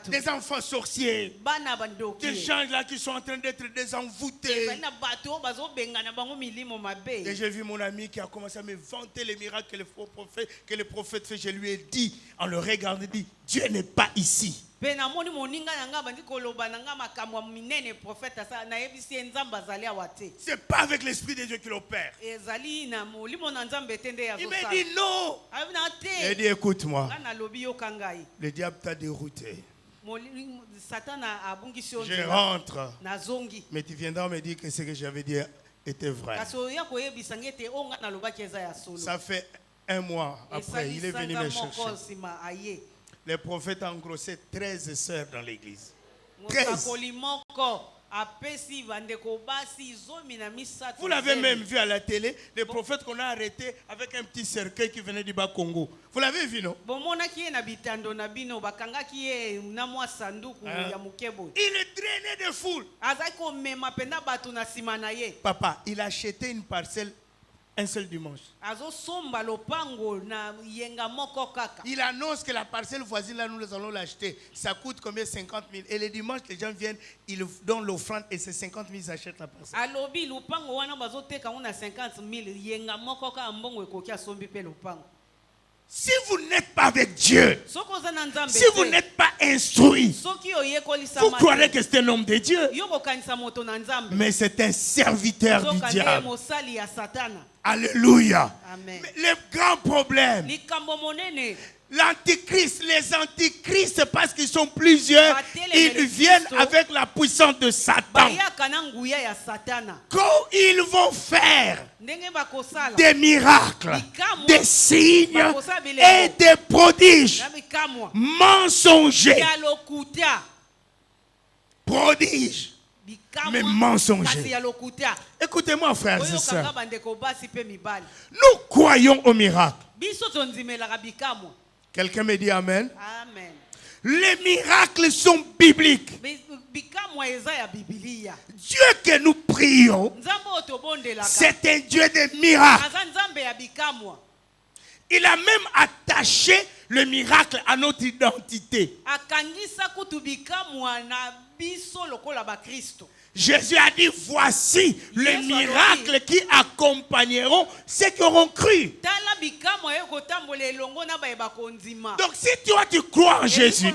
Des enfants sorciers. Des gens là qui sont en train d'être désenvoûtés. Et j'ai vu mon ami qui a commencé à me vanter les miracles que le prophète fait. Je lui ai dit, en le regardant, dit, Dieu n'est pas ici. C'est pas avec l'esprit de Dieu qu'il opère. Il m'a dit non. Il dit écoute-moi. Le diable t'a dérouté. Je rentre. Mais tu viendras me dire que ce que j'avais dit était vrai. Ça fait 1 mois après, il est venu me chercher. Le prophète a engrossé 13 sœurs dans l'église. 13. Vous l'avez même vu à la télé, le prophète qu'on a arrêté avec un petit cercueil qui venait du Bas-Congo. Vous l'avez vu, non? Il est drainé de foule. Papa, il a acheté une parcelle un seul dimanche. Il annonce que la parcelle voisine, là, nous allons l'acheter. Ça coûte combien? 50 000. Et le dimanche, les gens viennent, ils donnent l'offrande et c'est 50 000, ils achètent la parcelle. Si vous n'êtes pas avec Dieu, si vous n'êtes pas instruit, vous croirez que c'est un homme de Dieu. Mais c'est un serviteur du diable. Alléluia. Amen. Mais le grand problème, l'antichrist, les antichrists, parce qu'ils sont plusieurs, ils viennent avec la puissance de Satan. Quand ils vont faire des miracles, des signes et des prodiges mensongers, prodiges, mais mensongers. Écoutez-moi, frères et sœurs. Nous croyons au miracle. Quelqu'un me dit amen. Amen. Les miracles sont bibliques. Dieu que nous prions, c'est un Dieu de miracles. Il a même attaché le miracle à notre identité. Jésus a dit, voici les miracles qui accompagneront ceux qui auront cru. Donc si toi tu crois en Jésus,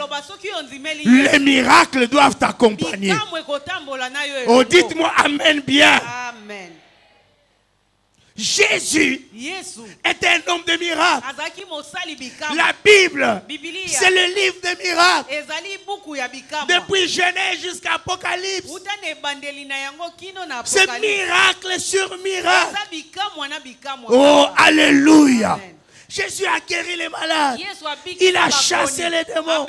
les miracles doivent t'accompagner. Oh, dites-moi amen bien. Amen. Jésus est un homme de miracles. La Bible, c'est le livre des miracles. Depuis Genèse jusqu'à Apocalypse, c'est miracle sur miracle. Oh, alléluia. Amen. Jésus a guéri les malades. Il a chassé les démons.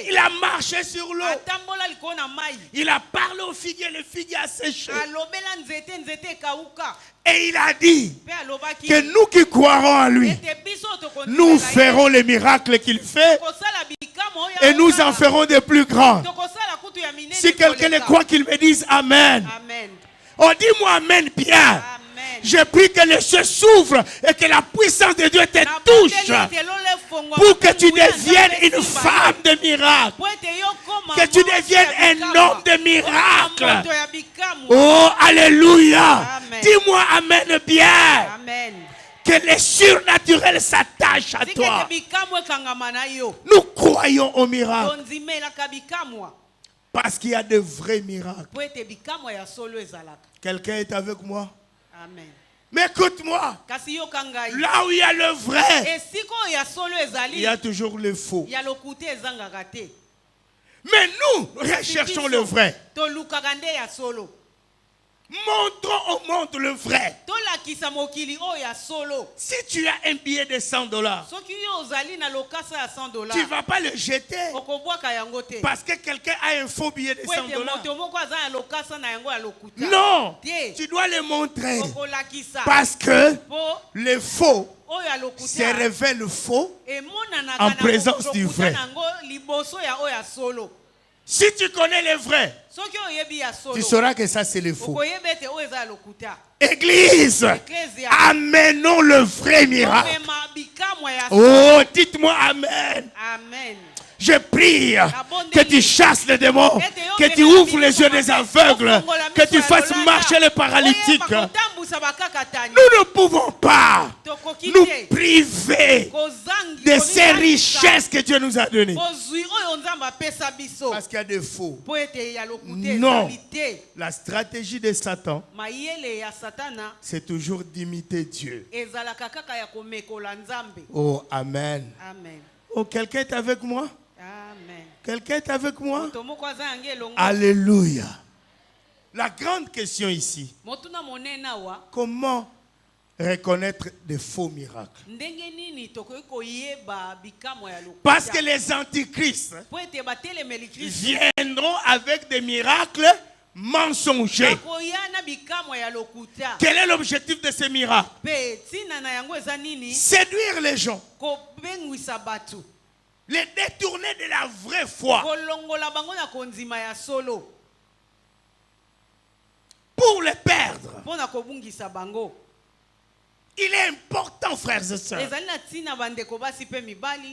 Il a marché sur l'eau. Il a parlé aux figuiers, les figuiers a séché. Et il a dit que nous qui croirons en lui, nous ferons les miracles qu'il fait et nous en ferons des plus grands. Si quelqu'un le croit, qu'il me dise Amen. Oh, dis-moi Amen bien. Je prie que les cieux s'ouvrent et que la puissance de Dieu te touche pour que tu deviennes une femme de miracle, que tu deviennes un homme de miracle. Oh, alléluia. Dis-moi Amen bien. Amen. Que les surnaturels s'attachent à toi. Nous croyons au miracle. Parce qu'il y a de vrais miracles. Quelqu'un est avec moi? Amen. Mais écoute-moi, là où il y a le vrai, il y a toujours le faux. Mais nous recherchons le vrai. Montrons au monde le vrai. Si tu as un billet de $100, tu ne vas pas le jeter parce que quelqu'un a un faux billet de $100. Non, tu dois le montrer parce que le faux se révèle faux en présence du vrai. Si tu connais le vrai, tu sauras que ça c'est le faux. Église, amenons le vrai miracle. Oh, dites-moi Amen. Amen. Je prie que tu chasses les démons, que tu ouvres les yeux des aveugles, que tu fasses marcher les paralytiques. Nous ne pouvons pas nous priver de ces richesses que Dieu nous a données. Parce qu'il y a des faux. Non. La stratégie de Satan, c'est toujours d'imiter Dieu. Oh, Amen. Oh, quelqu'un est avec moi? Amen. Quelqu'un est avec moi? Alléluia. La grande question ici, comment reconnaître des faux miracles? Parce que les antichrists viendront avec des miracles mensongers. Quel est l'objectif de ces miracles? Séduire les gens, les détourner de la vraie foi, pour les perdre. Il est important, frères et sœurs,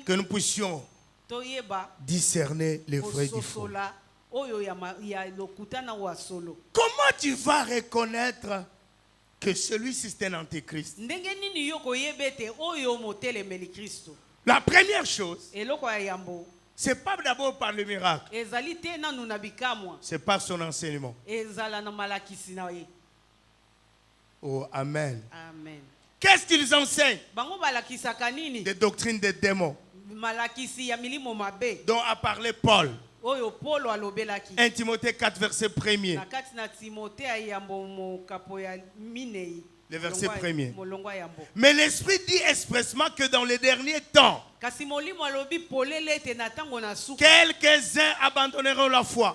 que nous puissions discerner les vrais du faux. Comment tu vas reconnaître que celui-ci c'est un antéchrist? La première chose, c'est pas d'abord par le miracle, c'est par son enseignement. Oh, Amen. Amen. Qu'est-ce qu'ils enseignent? Des doctrines des démons dont a parlé Paul. 1 Timothée 4, verset 1er. Le verset 1er. Mais l'Esprit dit expressement que dans les derniers temps, quelques-uns abandonneront la foi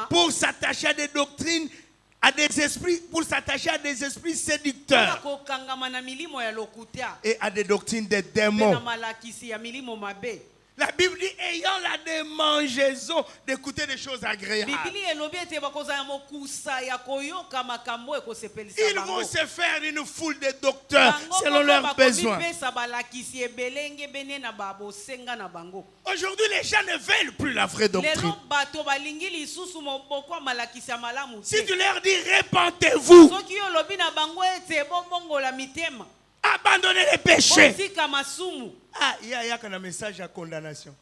pour s'attacher à des doctrines, à des esprits, pour s'attacher à des esprits séducteurs et à des doctrines des démons. La Bible dit, ayant la démangeaison d'écouter des choses agréables. Ils vont se faire une foule de docteurs selon leurs besoins. Aujourd'hui, les gens ne veulent plus la vraie doctrine. Si tu leur dis, répentez-vous, abandonnez les péchés. Ah, il y a un message à condamnation.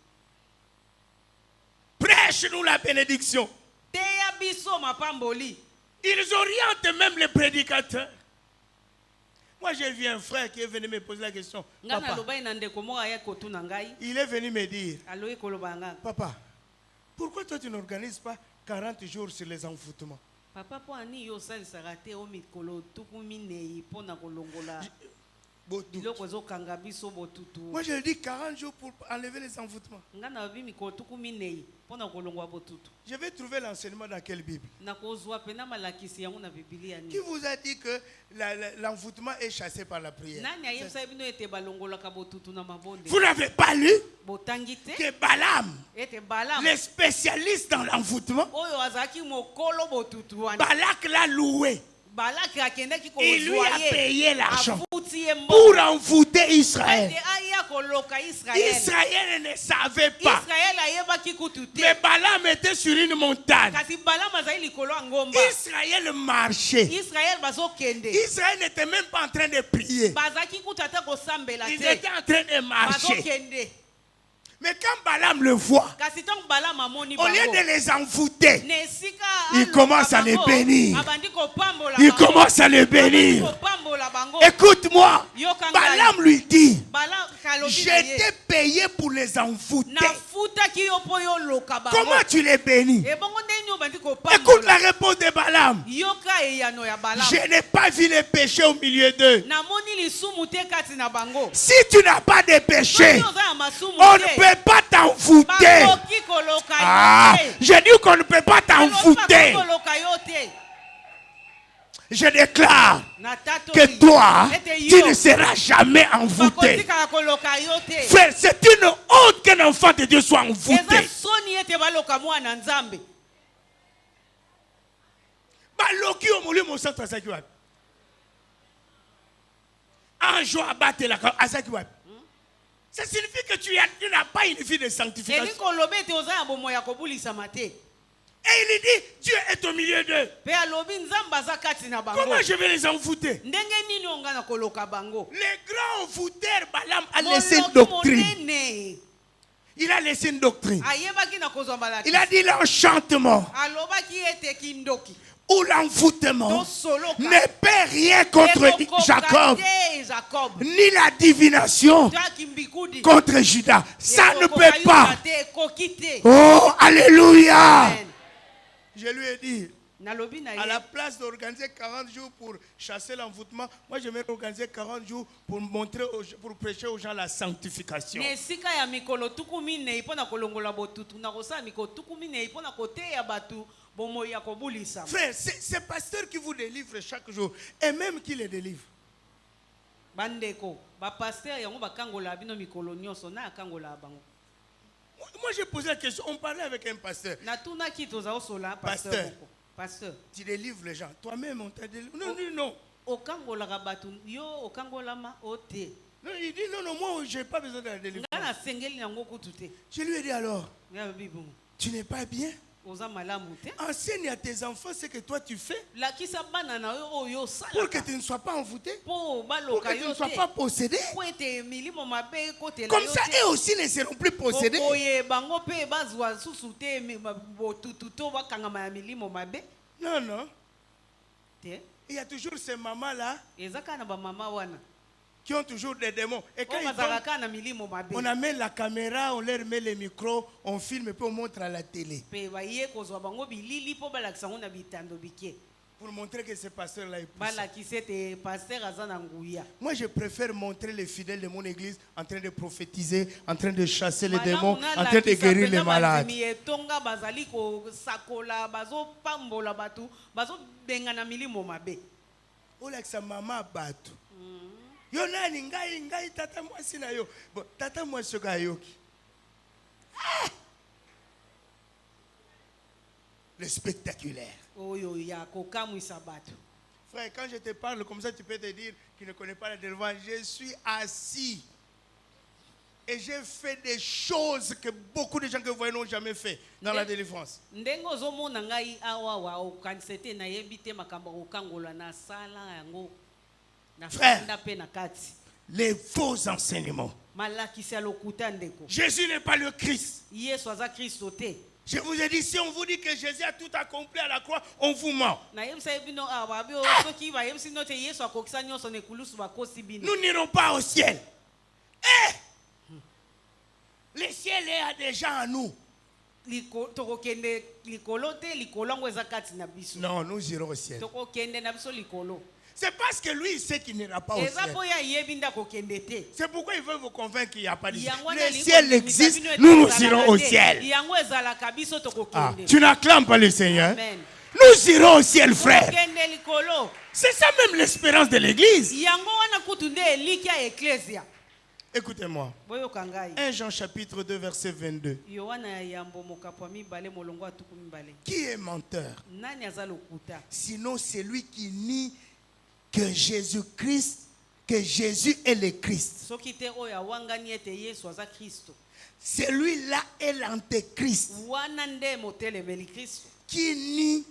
Prêche-nous la bénédiction. Ils orientent même les prédicateurs. Moi, j'ai vu un frère qui est venu me poser la question. Papa, il est venu me dire, papa, pourquoi toi tu n'organises pas 40 jours sur les envoûtements? Moi, je dis 40 jours pour enlever les envoûtements. Je vais trouver l'enseignement dans quelle Bible? Qui vous a dit que l'envoûtement est chassé par la prière? Vous n'avez pas lu que Balaam, les spécialistes dans l'envoûtement, Balak l'a loué. Il lui a payé l'argent pour envoûter Israël. Israël ne savait pas. Mais Balaam était sur une montagne. Israël marchait. Israël n'était même pas en train de prier. Ils étaient en train de marcher. Mais quand Balaam le voit, au lieu de les envoûter, il commence à les bénir. Il commence à les bénir. Écoute-moi, Balaam lui dit, je t'ai payé pour les envoûter. Comment tu les bénis? Écoute la réponse de Balaam. Je n'ai pas vu les péchés au milieu d'eux. Si tu n'as pas de péché, on ne peut pas t'envoûter. Ah, j'ai dit qu'on ne peut pas t'envoûter. Je déclare que toi, tu ne seras jamais envoûté. Frère, c'est une honte qu'un enfant de Dieu soit envoûté. Ça signifie que tu n'as pas une vie de sanctification. Et il dit, Dieu est au milieu d'eux. Comment je vais les envoûter? Les grands envoûteurs, Balaam a laissé une doctrine. Il a laissé une doctrine. Il a dit l'enchantement ou l'envoûtement ne peut rien contre Jacob, ni la divination contre Judas. Ça ne peut pas. Oh, alléluia. Je lui ai dit, à la place d'organiser 40 jours pour chasser l'envoûtement, moi je vais organiser 40 jours pour montrer, pour prêcher aux gens la sanctification. Frère, c'est pasteur qui vous délivre chaque jour et même qui les délivre. Moi j'ai posé la question, on parlait avec un pasteur. Pasteur, tu délivres les gens. Toi-même on t'a délivré. Non. Non, il dit non, moi je n'ai pas besoin de la délivrance. Je lui ai dit alors, tu n'es pas bien? Enseigne à tes enfants ce que toi tu fais pour que tu ne sois pas envoûté, pour que tu ne sois pas possédé. Comme ça, eux aussi ne seront plus possédés. Non. Il y a toujours ces mamans-là qui ont toujours des démons. Et quand on amène la caméra, on leur met les micros, on filme et puis on montre à la télé. Pour montrer que ce pasteur-là est puissant. Moi, je préfère montrer les fidèles de mon église en train de prophétiser, en train de chasser les démons, en train de guérir les malades. Yo nani ngai tata mwasi na yo. Tata mwasi ga yoki. Le spectaculaire. Frère, quand je te parle comme ça, tu peux te dire qu'il ne connaît pas la délivrance. Je suis assis. Et j'ai fait des choses que beaucoup de gens que vous voyez n'ont jamais fait dans la délivrance. Frère, les faux enseignements. Jésus n'est pas le Christ. Je vous ai dit, si on vous dit que Jésus a tout accompli à la croix, on vous ment. Nous n'irons pas au ciel. Le ciel est déjà en nous. Non, nous irons au ciel. C'est parce que lui, il sait qu'il n'ira pas au ciel. C'est pourquoi il veut vous convaincre qu'il n'y a pas de ciel. Le ciel existe, nous irons au ciel. Ah, tu n'acclames pas le Seigneur. Amen. Nous irons au ciel, frère. C'est ça même l'espérance de l'église. Écoutez-moi. 1 Jean chapitre 2 verset 22. Qui est menteur? Sinon c'est lui qui nie que Jésus-Christ, que Jésus est le Christ. Celui-là est l'antéchrist qui nie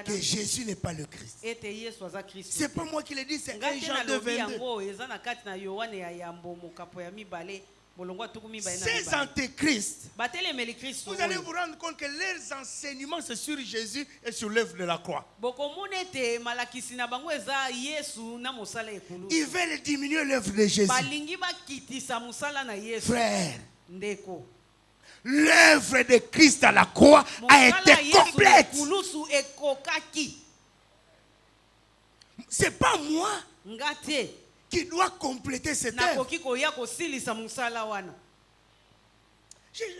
que Jésus n'est pas le Christ. C'est pas moi qui le dis, c'est 1 Jean 2 22. Ces antéchrists, vous allez vous rendre compte que leurs enseignements c'est sur Jésus et sur l'œuvre de la croix. Ils veulent diminuer l'œuvre de Jésus. Frère, l'œuvre de Christ à la croix a été complète. C'est pas moi qui doit compléter cette œuvre.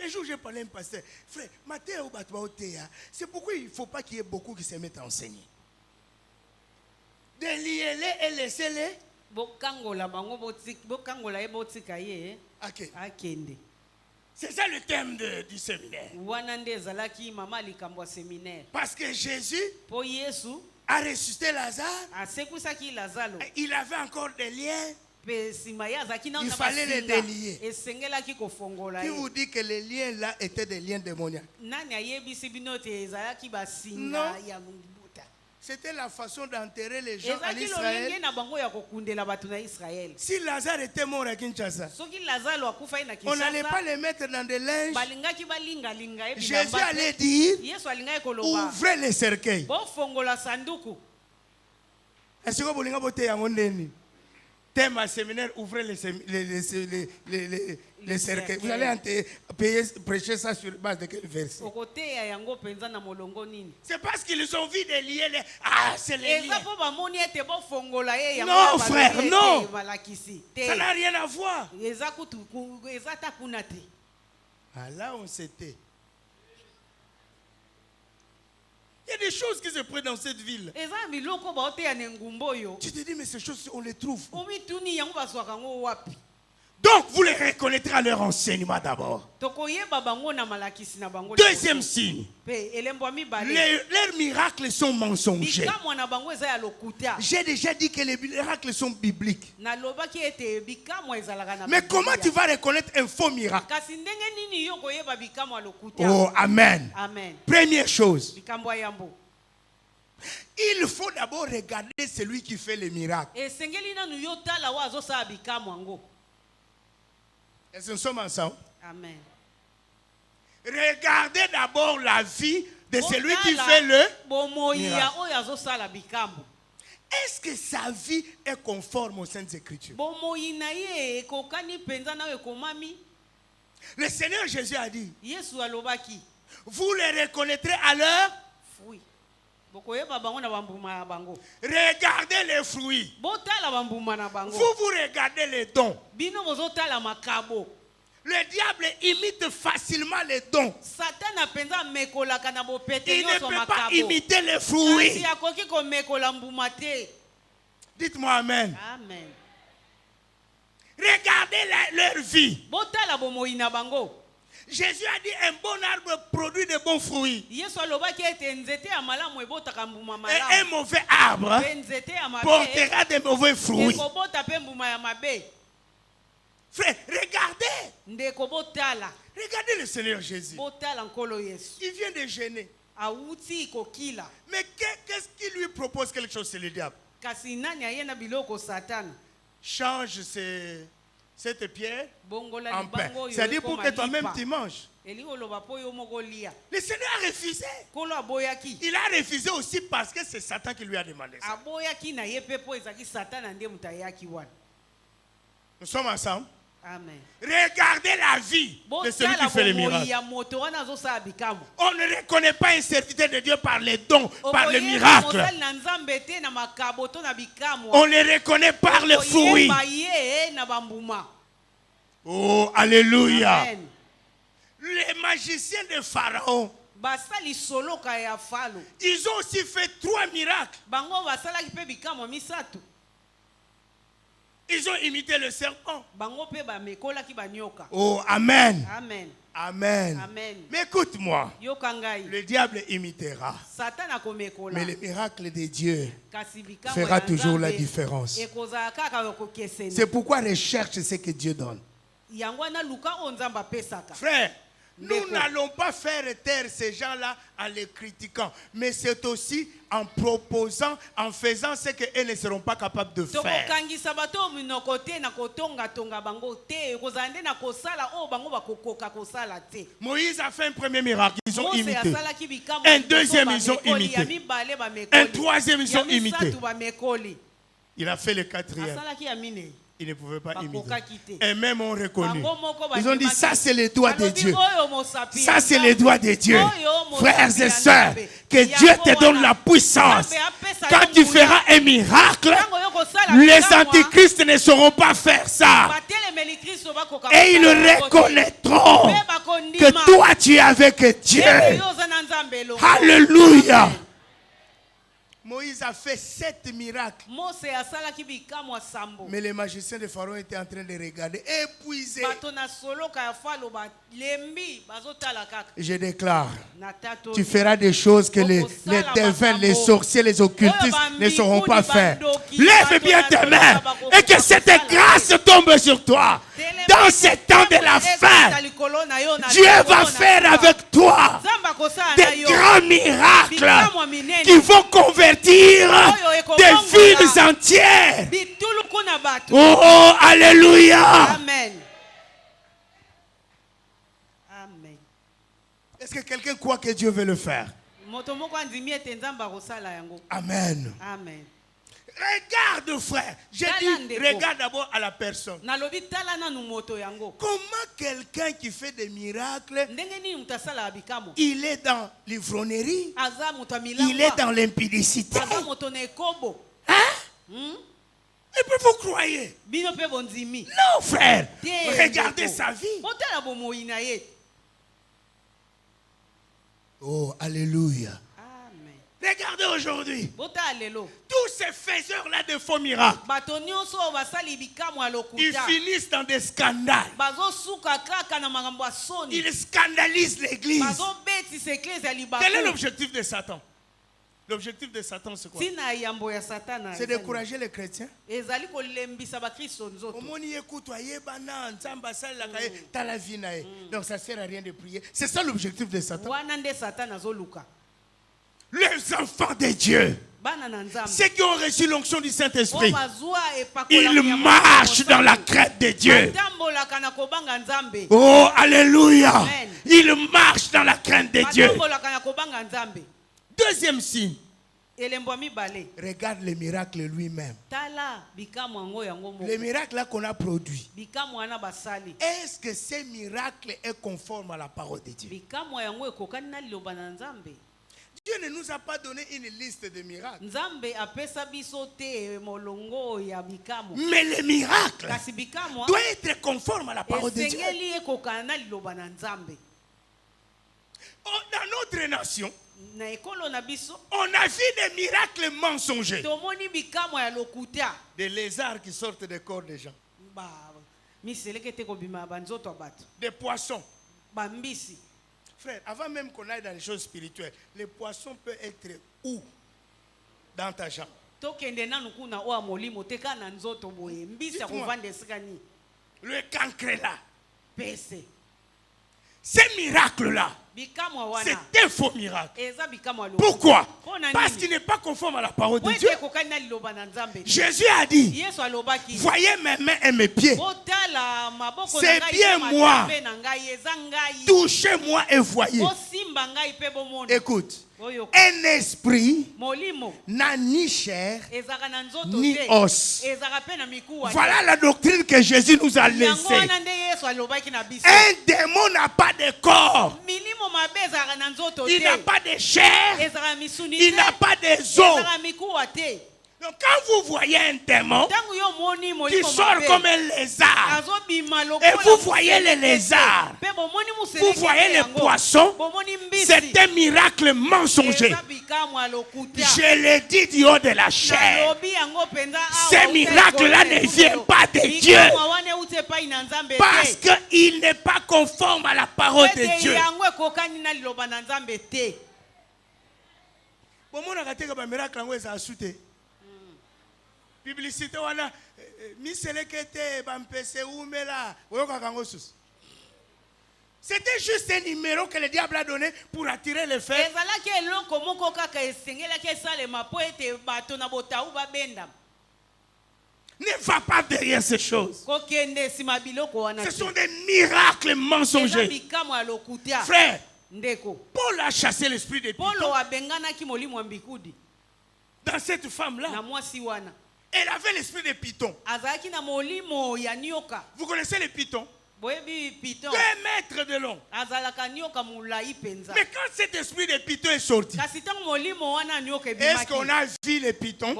Le jour où j'ai parlé à un pasteur, frère, c'est pourquoi il ne faut pas qu'il y ait beaucoup qui se mettent à enseigner. Déliez-les et laissez-les. C'est ça le thème du séminaire. Parce que Jésus a ressuscité Lazare. Il avait encore des liens. Il fallait les délier. Qui vous dit que les liens là étaient des liens démoniaques? Non. C'était la façon d'enterrer les gens en Israël. Si Lazare était mort à Kinshasa, on n'allait pas les mettre dans des linges. Jésus allait dire, ouvrez les cercueils. Est-ce que vous voulez que thème à séminaire, ouvrez les cercueils. Vous allez prêcher ça sur base de quel verset? C'est parce qu'ils ont vu des liens. Ah, c'est les liens. Non, frère, non. Ça n'a rien à voir. Ah, là, on s'était. Il y a des choses qui se prennent dans cette ville. Tu te dis, mais ces choses, on les trouve. Donc, vous les reconnaîtrez à leur enseignement d'abord. Deuxième signe. Leurs miracles sont mensongers. J'ai déjà dit que les miracles sont bibliques. Mais comment tu vas reconnaître un faux miracle? Oh, amen. Première chose. Il faut d'abord regarder celui qui fait les miracles. Est-ce que nous sommes ensemble? Amen. Regardez d'abord la vie de celui qui fait le miracle. Est-ce que sa vie est conforme aux Saintes Écritures? Le Seigneur Jésus a dit, vous les reconnaîtrez à leur fruit. Regardez les fruits. Vous regardez les dons. Le diable imite facilement les dons. Il ne peut pas imiter les fruits. Dites-moi amen. Regardez leur vie. Jésus a dit un bon arbre produit de bons fruits. Et un mauvais arbre portera de mauvais fruits. Frère, regardez. Regardez le Seigneur Jésus. Il vient de gêner. Mais qu'est-ce qu'il lui propose quelque chose, c'est le diable. Change cette pierre en pain. C'est-à-dire pour que toi-même tu manges. Le Seigneur a refusé. Il a refusé aussi parce que c'est Satan qui lui a demandé ça. Nous sommes ensemble. Amen. Regardez la vie de celui qui fait les miracles. On ne reconnaît pas un serviteur de Dieu par les dons, par les miracles. On les reconnaît par les fruits. Oh, alléluia. Amen. Les magiciens de Pharaon, ils ont aussi fait 3 miracles. Ils ont imité le serpent. Oh, amen. Amen. Amen. Amen. Mais écoute-moi. Le diable imitera. Mais le miracle de Dieu fera toujours la différence. C'est pourquoi recherche ce que Dieu donne. Frère, nous n'allons pas faire taire ces gens-là en les critiquant, mais c'est aussi en proposant, en faisant ce qu'eux ne seront pas capables de faire. Moïse a fait un premier miracle, ils ont imité. Un deuxième, ils ont imité. Un troisième, ils ont imité. Il a fait le 4e. Ils ne pouvaient pas imiter. Et même ont reconnu. Ils ont dit, ça c'est le doigt de Dieu. Ça c'est le doigt de Dieu. Frères et sœurs, que Dieu te donne la puissance. Quand tu feras un miracle, les antichrists ne sauront pas faire ça. Et ils reconnaîtront que toi tu es avec Dieu. Alléluia. Moïse a fait 7 miracles. Mais les magiciens de Pharaon étaient en train de regarder, épuisés. Je déclare, tu feras des choses que les devins, les sorciers, les occultistes ne sauront pas faire. Lève bien tes mains et que cette grâce tombe sur toi. Dans ces temps de la fin, Dieu va faire avec toi des grands miracles qui vont convertir des villes entières. Oh, alléluia. Amen. Amen. Est-ce que quelqu'un croit que Dieu veut le faire? Amen. Amen. Regarde, frère. J'ai dit, regarde d'abord à la personne. Comment quelqu'un qui fait des miracles, il est dans l'ivrognerie, il est dans l'impudicité. Hein? Et puis vous croyez? Non, frère. Regardez sa vie. Oh, alléluia. Regardez aujourd'hui. Tous ces faiseurs-là de faux miracles, ils finissent dans des scandales. Ils scandalisent l'église. Quel est l'objectif de Satan? L'objectif de Satan, c'est quoi? C'est de décourager les chrétiens. Donc ça ne sert à rien de prier. C'est ça l'objectif de Satan. Les enfants de Dieu, ceux qui ont reçu l'onction du Saint-Esprit, ils marchent dans la crainte de Dieu. Oh, alléluia. Ils marchent dans la crainte de Dieu. Deuxième signe. Regarde le miracle lui-même. Le miracle qu'on a produit. Est-ce que ce miracle est conforme à la parole de Dieu? Dieu ne nous a pas donné une liste de miracles. Mais le miracle doit être conforme à la parole de Dieu. Dans notre nation, on a vu des miracles mensongers. Des lézards qui sortent des corps des gens. Des poissons. Bambisi. Frère, avant même qu'on aille dans les choses spirituelles, les poissons peuvent être où? Dans ta jambe. Le cancre là. Ces miracles-là, c'est un faux miracle. Pourquoi? Parce qu'il n'est pas conforme à la parole de Dieu. Jésus a dit, voyez mes mains et mes pieds. C'est bien moi. Touchez-moi et voyez. Écoute, un esprit n'a ni chair ni os. Voilà la doctrine que Jésus nous a laissée. Un démon n'a pas de corps. Il n'a pas de chair. Il n'a pas des os. Donc quand vous voyez un démon qui sort comme un lézard, et vous voyez les lézards, vous voyez les poissons, c'est un miracle mensonger. Je l'ai dit du haut de la chair. Ce miracle-là ne vient pas de Dieu. Parce qu'il n'est pas conforme à la parole de Dieu. Publicité wana miselekete bampese umela oyoka sus. C'était juste un numéro que le diable a donné pour attirer les faits. Ne va pas derrière ces choses. Ce sont des miracles mensongers. Frère, Paul a chassé l'esprit des pythons. Dans cette femme-là, elle avait l'esprit des pythons. Vous connaissez les pythons? 2 mètres de long. Mais quand cet esprit de python est sorti, est-ce qu'on a vu les pythons?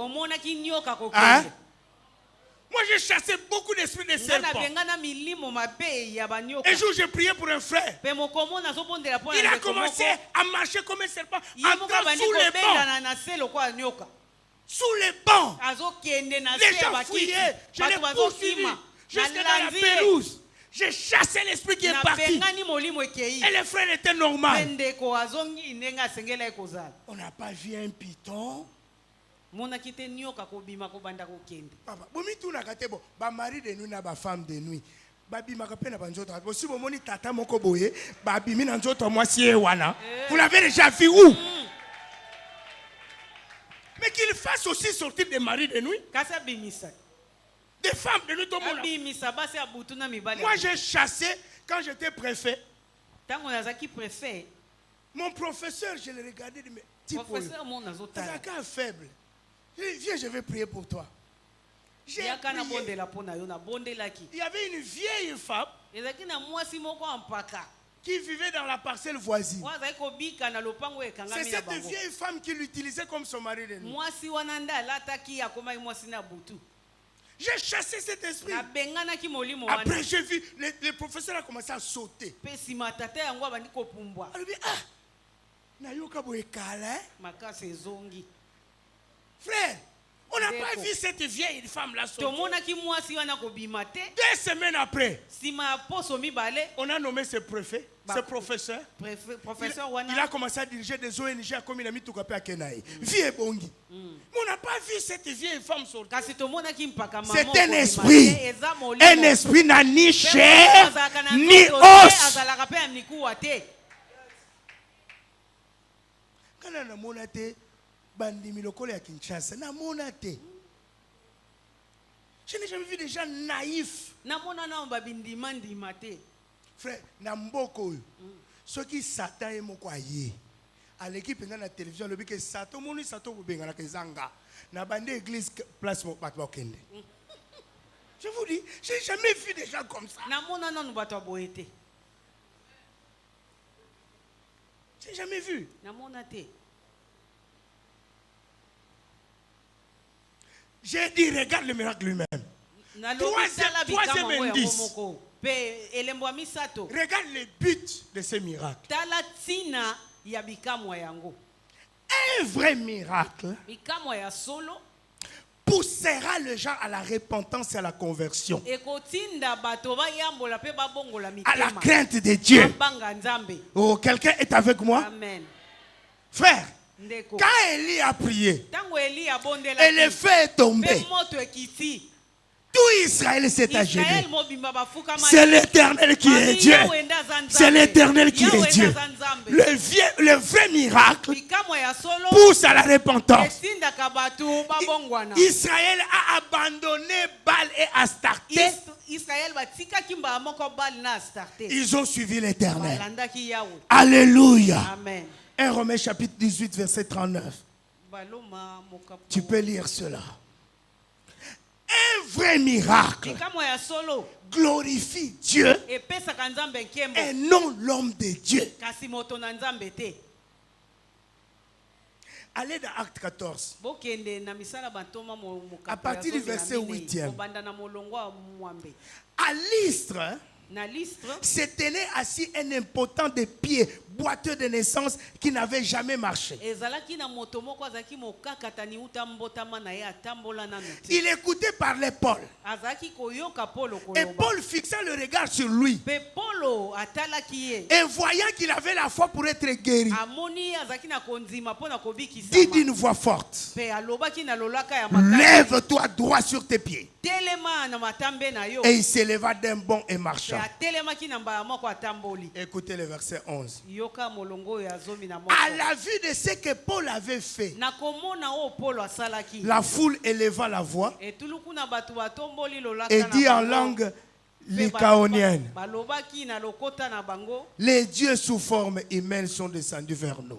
Hein? Moi j'ai chassé beaucoup d'esprits de serpents. Un jour j'ai prié pour un frère. Il a commencé à marcher comme un serpent, entrant sous les bancs. Sous les bancs. Les gens fouillaient. Je l'ai poursuivi jusque dans la pelouse. J'ai chassé l'esprit qui est parti. Et les frères étaient normaux. On n'a pas vu un python. Papa, mari de nuit na ba femme de nuit. Vous l'avez déjà vu où? Mais qu'il fasse aussi sortir des maris de nuit. Des femmes de nuit, tout le monde. Moi j'ai chassé quand j'étais préfet. Mon professeur, je l'ai regardé, mais t'es faible. Viens, je vais prier pour toi. J'ai prié. Il y avait une vieille femme qui vivait dans la parcelle voisine. C'est cette vieille femme qui l'utilisait comme son mari de nuit. J'ai chassé cet esprit. Après, j'ai vu, le professeur a commencé à sauter. Il a dit, frère, on n'a pas vu cette vieille femme-là sauter. 2 semaines après, on a nommé ce préfet, ce professeur. Il a commencé à diriger des ONG à Kominami Tukape à Kenaï. Vie Bongi. Mais on n'a pas vu cette vieille femme sortir. C'est un esprit. Un esprit n'a ni chair, ni os. Quand on a monaté, bandimi lokole à Kinshasa, na monaté. Je n'ai jamais vu des gens naïfs. Frère, Namboko, ceux qui Satan et Mokwaye, à l'équipe de la télévision, le que Satan, mon Satan, vous bengana Kezanga, n'a bandé église place Mokpatwakende. Je vous dis, je n'ai jamais vu des gens comme ça. Je n'ai jamais vu. J'ai dit, regarde le miracle lui-même. Troisième indice. Regarde le but de ce miracle. Un vrai miracle poussera les gens à la repentance et à la conversion, à la crainte de Dieu. Oh, quelqu'un est avec moi? Amen. Frère, quand Élie a prié et le feu est tombé, tout Israël s'est agenouillé. C'est l'Éternel qui est Dieu. C'est l'Éternel qui est Dieu. Le vrai miracle pousse à la repentance. Israël a abandonné Baal et Astarté. Ils ont suivi l'Éternel. Alléluia. 1 Romains chapitre 18 verset 39. Tu peux lire cela. Un vrai miracle glorifie Dieu et non l'homme de Dieu. Allez dans Acte 14. À partir du verset 8e. À Lystre, se tenait assis un impotent de pied, boiteux de naissance, qui n'avait jamais marché. Il écoutait parler Paul. Et Paul fixa le regard sur lui. Et voyant qu'il avait la foi pour être guéri, dit d'une voix forte, lève-toi droit sur tes pieds. Et il s'éleva d'un bond et marcha. Écoutez le verset 11. À la vue de ce que Paul avait fait, la foule éleva la voix et dit en langue lycaonienne, les dieux sous forme humaine sont descendus vers nous.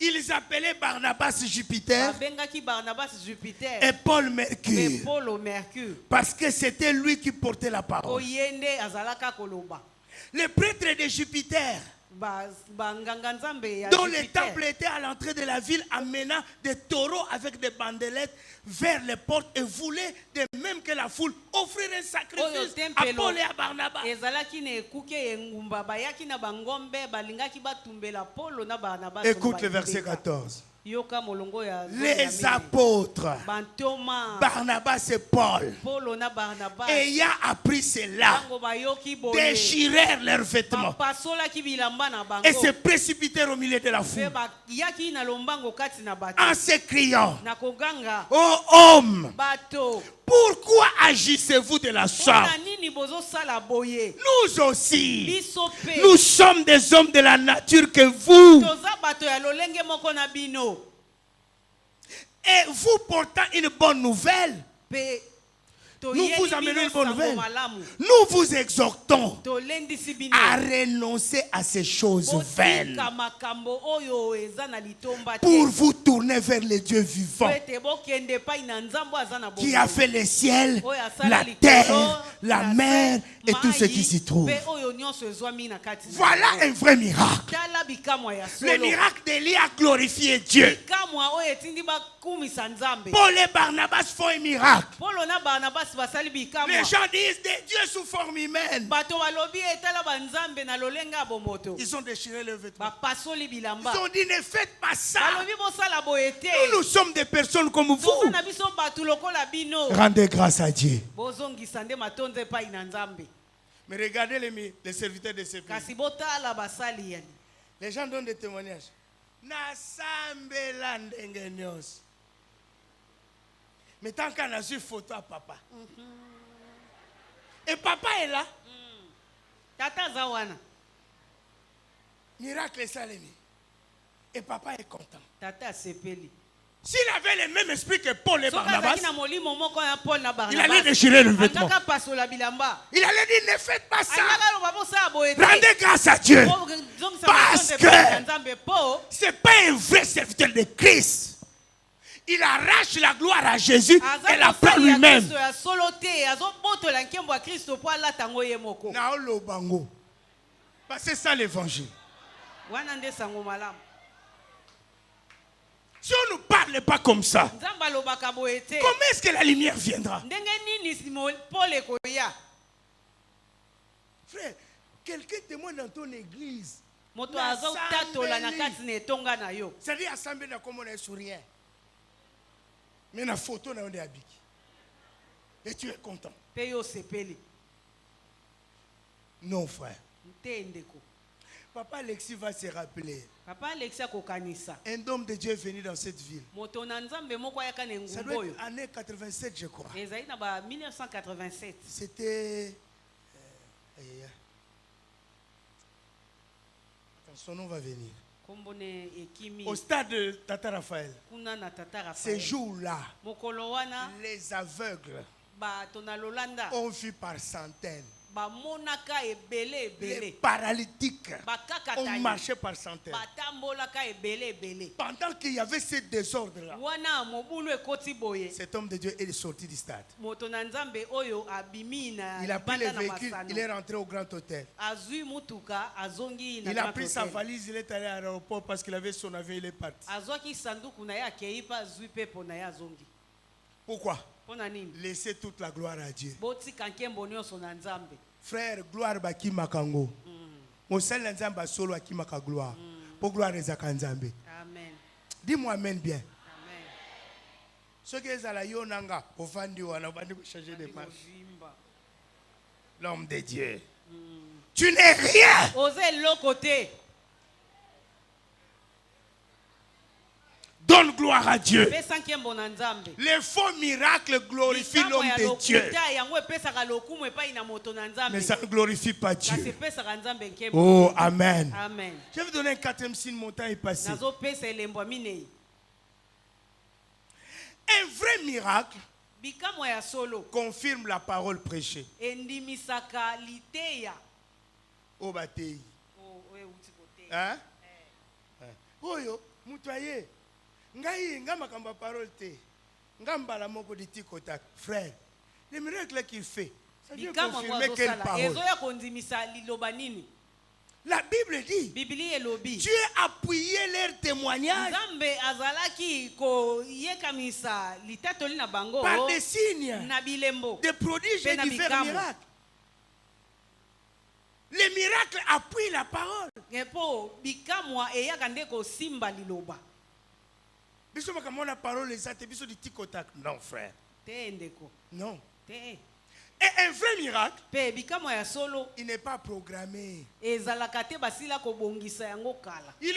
Ils appelaient Barnabas Jupiter et Paul Mercure, parce que c'était lui qui portait la parole. Le prêtre de Jupiter, dont le temple était à l'entrée de la ville, amena des taureaux avec des bandelettes vers les portes et voulait de même que la foule offrir un sacrifice à Paul et à Barnabas. Écoute le verset 14. Les apôtres Barnabas et Paul, ayant appris cela, déchirèrent leurs vêtements et se précipitèrent au milieu de la foule en se criant: ô homme, pourquoi agissez-vous de la sorte? Nous aussi, nous sommes des hommes de la nature que vous. Et vous portant une bonne nouvelle, nous vous amenons une bonne nouvelle. Nous vous exhortons à renoncer à ces choses vaines pour vous tourner vers le Dieu vivant qui a fait les ciels, la terre, la mer et tout ce qui s'y trouve. Voilà un vrai miracle. Le miracle d'Élie a glorifié Dieu. Paul et Barnabas font un miracle. Les gens disent des dieux sous forme humaine. Ils ont déchiré leurs vêtements. Ils ont dit: ne faites pas ça. Nous sommes des personnes comme vous. Rendez grâce à Dieu. Mais regardez les serviteurs de ce pays. Les gens donnent des témoignages. Mais tant qu'on a su photo à papa. Et papa est là. Tata Zawana. Miracle salemi. Et papa est content. Tata Sepeli. S'il avait le même esprit que Paul et Barnabas, il allait déchirer le vêtement. Il allait dire: ne faites pas ça. Rendez grâce à Dieu. Parce que ce n'est pas un vrai serviteur de Christ. Il arrache la gloire à Jésus et la prend lui-même. Parce que c'est ça l'évangile. Si on ne parle pas comme ça, comment est-ce que la lumière viendra? Frère, quelqu'un témoigne dans ton église. C'est-à-dire, assemblée comme on est sur rien. Mais la photo n'a pas habillé. Et tu es content. Non, frère. Papa Alexis va se rappeler. Un homme de Dieu est venu dans cette ville. Ça doit être l'année 87, je crois. 1987. C'était... son nom va venir. Au stade de Tata Raphaël. Ces jours-là, les aveugles ont vu par centaines. Les paralytiques ont marché par centaines. Pendant qu'il y avait ce désordre-là, cet homme de Dieu est sorti du stade. Il a pris le véhicule, il est rentré au grand hôtel. Il a pris sa valise, il est allé à l'aéroport parce qu'il avait son avion, il est parti. Pourquoi? Laissez toute la gloire à Dieu. Frère, gloire baki makango. Mosel nzamba solo akimaka gloire. Pour gloire ezaka nzambe. Amen. Dis-moi amen bien. Amen. Ce que ezala yo nanga ofandi wana bandi changer de marche. L'homme de Dieu. Tu n'es rien. Osez l'autre côté. Donne gloire à Dieu. Les faux miracles glorifient l'homme de Dieu. Mais ça ne glorifie pas Dieu. Oh, amen. Amen. Je vais vous donner un quatrième signe, mon temps est passé. Un vrai miracle confirme la parole prêchée. Oh, bataille. Hein? Oh, yo, moutaye. Ngai ngama kamba parole te ngambala moko di tikotak frère le miracle qu'il fait ça vient confirmer quelle parole. La Bible dit Dieu a appuyé leur témoignage par des signes, des prodiges et divers miracles. Les miracles appuient la parole. Non, frère. Non. Et un vrai miracle, il n'est pas programmé. Il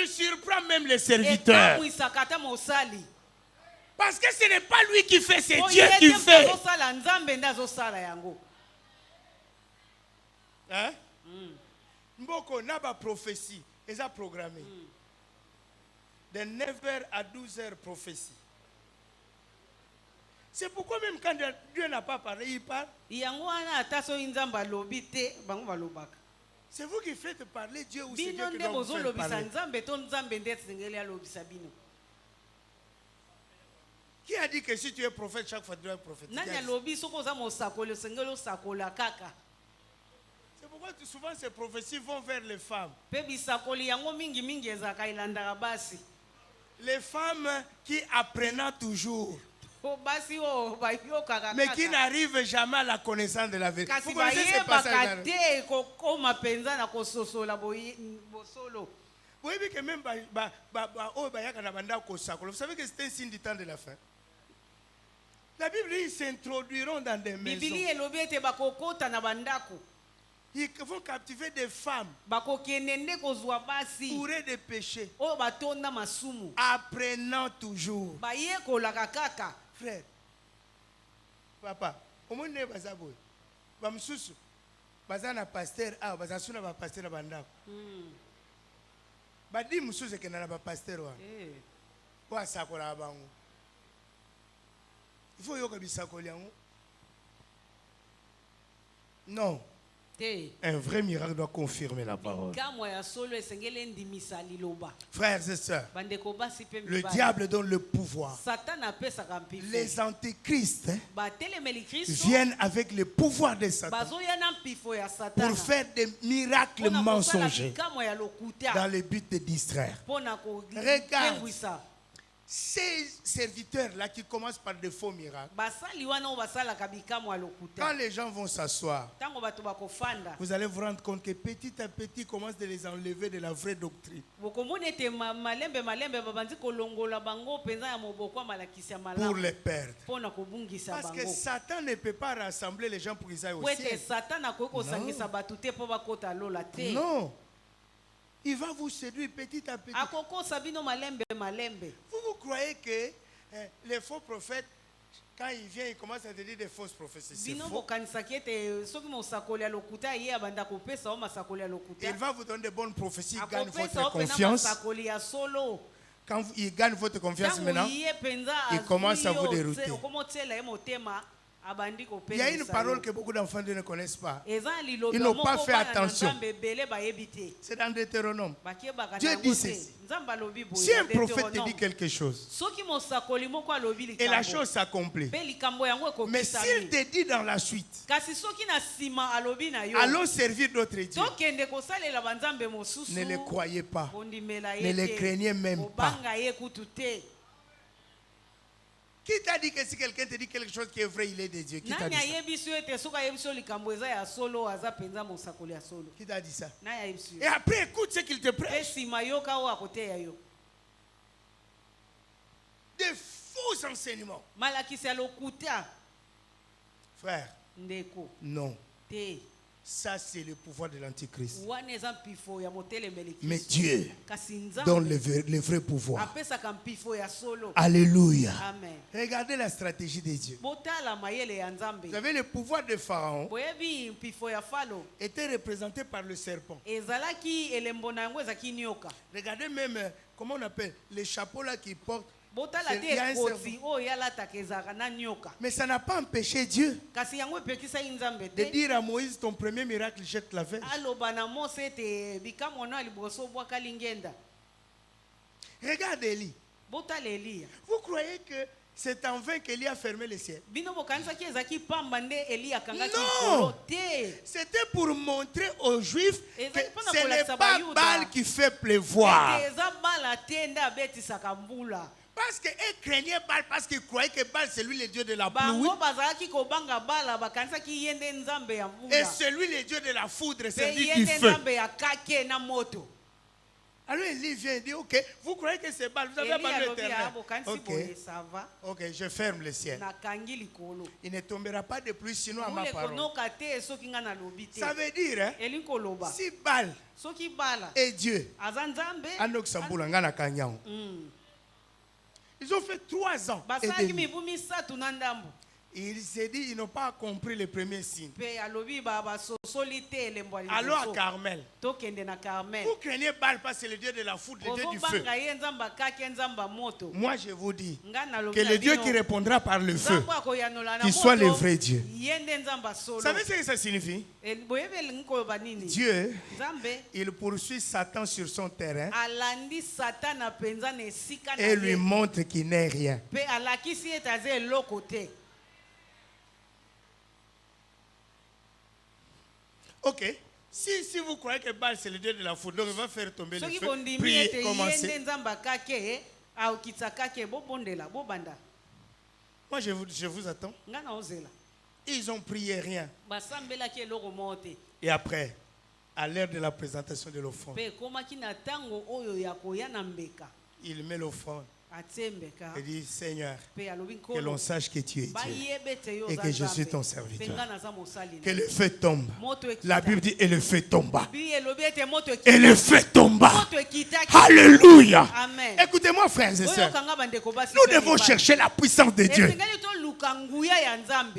surprend même les serviteurs. Parce que ce n'est pas lui qui fait, c'est Dieu qui fait. Hein? Mboko n'a pas prophétie, ils ont programmé. De 9h à 12h prophétie. C'est pourquoi même quand Dieu n'a pas parlé, il parle. C'est vous qui faites parler Dieu ou c'est Dieu qui doit vous faire parler? Qui a dit que si tu es prophète, chaque fois tu dois prophétiser? C'est pourquoi souvent ces prophéties vont vers les femmes. Les femmes qui apprennent toujours, mais qui n'arrivent jamais à la connaissance de la vérité. Vous connaissez ce passage? Vous savez que même vous savez que c'est un signe du temps de la fin. La Bible dit qu'ils s'introduiront dans des maisons. Ils vont captiver des femmes bourrées de péchés, apprenant toujours. Frère, papa, au monde n'est pas ça. Bamsusu, bazana pasteur, ah, bazasuna ba pasteur bandako. Badi mususu ke na ba pasteur wa. Kwa sakola bango. Il faut yoka bisakoli yango. Non. Un vrai miracle doit confirmer la parole. Frères et sœurs, le diable donne le pouvoir. Les antéchrists viennent avec le pouvoir de Satan pour faire des miracles mensongers dans le but de distraire. Regarde, ces serviteurs-là qui commencent par des faux miracles, quand les gens vont s'asseoir, vous allez vous rendre compte que petit à petit, ils commencent de les enlever de la vraie doctrine. Pour les perdre. Parce que Satan ne peut pas rassembler les gens pour qu'ils aillent au ciel. Non. Il va vous séduire petit à petit. Vous croyez que les faux prophètes, quand ils viennent, ils commencent à te dire des fausses prophéties. C'est faux. Il va vous donner de bonnes prophéties, il gagne votre confiance. Quand il gagne votre confiance maintenant, il commence à vous dérouter. Il y a une parole que beaucoup d'enfants ne connaissent pas. Ils n'ont pas fait attention. C'est dans Deutéronome. Dieu dit ceci. Si un prophète te dit quelque chose et la chose s'accomplit, mais s'il te dit dans la suite, allons servir d'autres dieux, ne le croyez pas, ne le craignez même pas. Qui t'a dit que si quelqu'un te dit quelque chose qui est vrai, il est de Dieu? Qui t'a dit ça? Qui t'a dit ça? Et après, écoute ce qu'il te prêche. Des faux enseignements. Frère, non. Ça, c'est le pouvoir de l'Antichrist. Mais Dieu donne le vrai pouvoir. Alléluia. Amen. Regardez la stratégie de Dieu. Vous avez le pouvoir de Pharaon était représenté par le serpent. Regardez même, comment on appelle, les chapeaux là qui portent. Mais ça n'a pas empêché Dieu de dire à Moïse, ton premier miracle, jette la verge. Regarde Élie. Vous croyez que c'est en vain qu'Élie a fermé le ciel? Non. C'était pour montrer aux Juifs que ce n'est pas Baal qui fait pleuvoir. Parce qu'ils craignaient Baal, parce qu'ils croyaient que Baal c'est lui le dieu de la pluie. Et celui le dieu de la foudre, c'est lui du feu. Alors Élie vient et dit, ok, vous croyez que c'est Baal, vous avez abandonné l'Éternel. Ok, je ferme le ciel. Il ne tombera pas de pluie sinon à ma parole. Ça veut dire, hein, si Baal est Dieu, ils ont fait 3 ans. Il s'est dit, ils n'ont pas compris le premier signe. Allons à Carmel. Vous craignez Baal parce que c'est le dieu de la foudre, le dieu du feu. Moi je vous dis que le Dieu qui répondra par le feu, qu'il soit le vrai Dieu. Vous savez ce que ça signifie? Dieu, il poursuit Satan sur son terrain et lui montre qu'il n'est rien. Ok. Si vous croyez que Baal c'est le dieu de la foudre, donc il va faire tomber le feu. Priez, commencez. Moi je vous attends. Ils ont prié rien. Et après, à l'heure de la présentation de l'offrande, il met l'offrande. Et dit, Seigneur, que l'on sache que tu es Dieu et que je suis ton serviteur. Que le feu tombe. La Bible dit, et le feu tomba. Et le feu tomba. Alléluia. Écoutez-moi, frères et sœurs. Nous devons chercher la puissance de Dieu.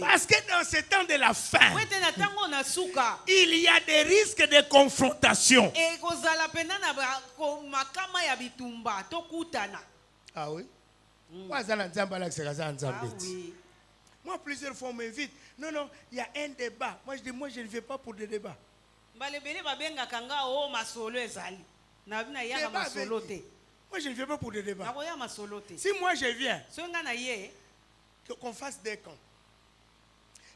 Parce que dans ce temps de la fin, il y a des risques de confrontation. Ah oui? Moi, plusieurs fois, on m'invite. Non, il y a un débat. Moi, je dis, moi, je ne vais pas pour des débats. Moi, je ne vais pas pour des débats. Si moi, je viens, qu'on fasse des camps.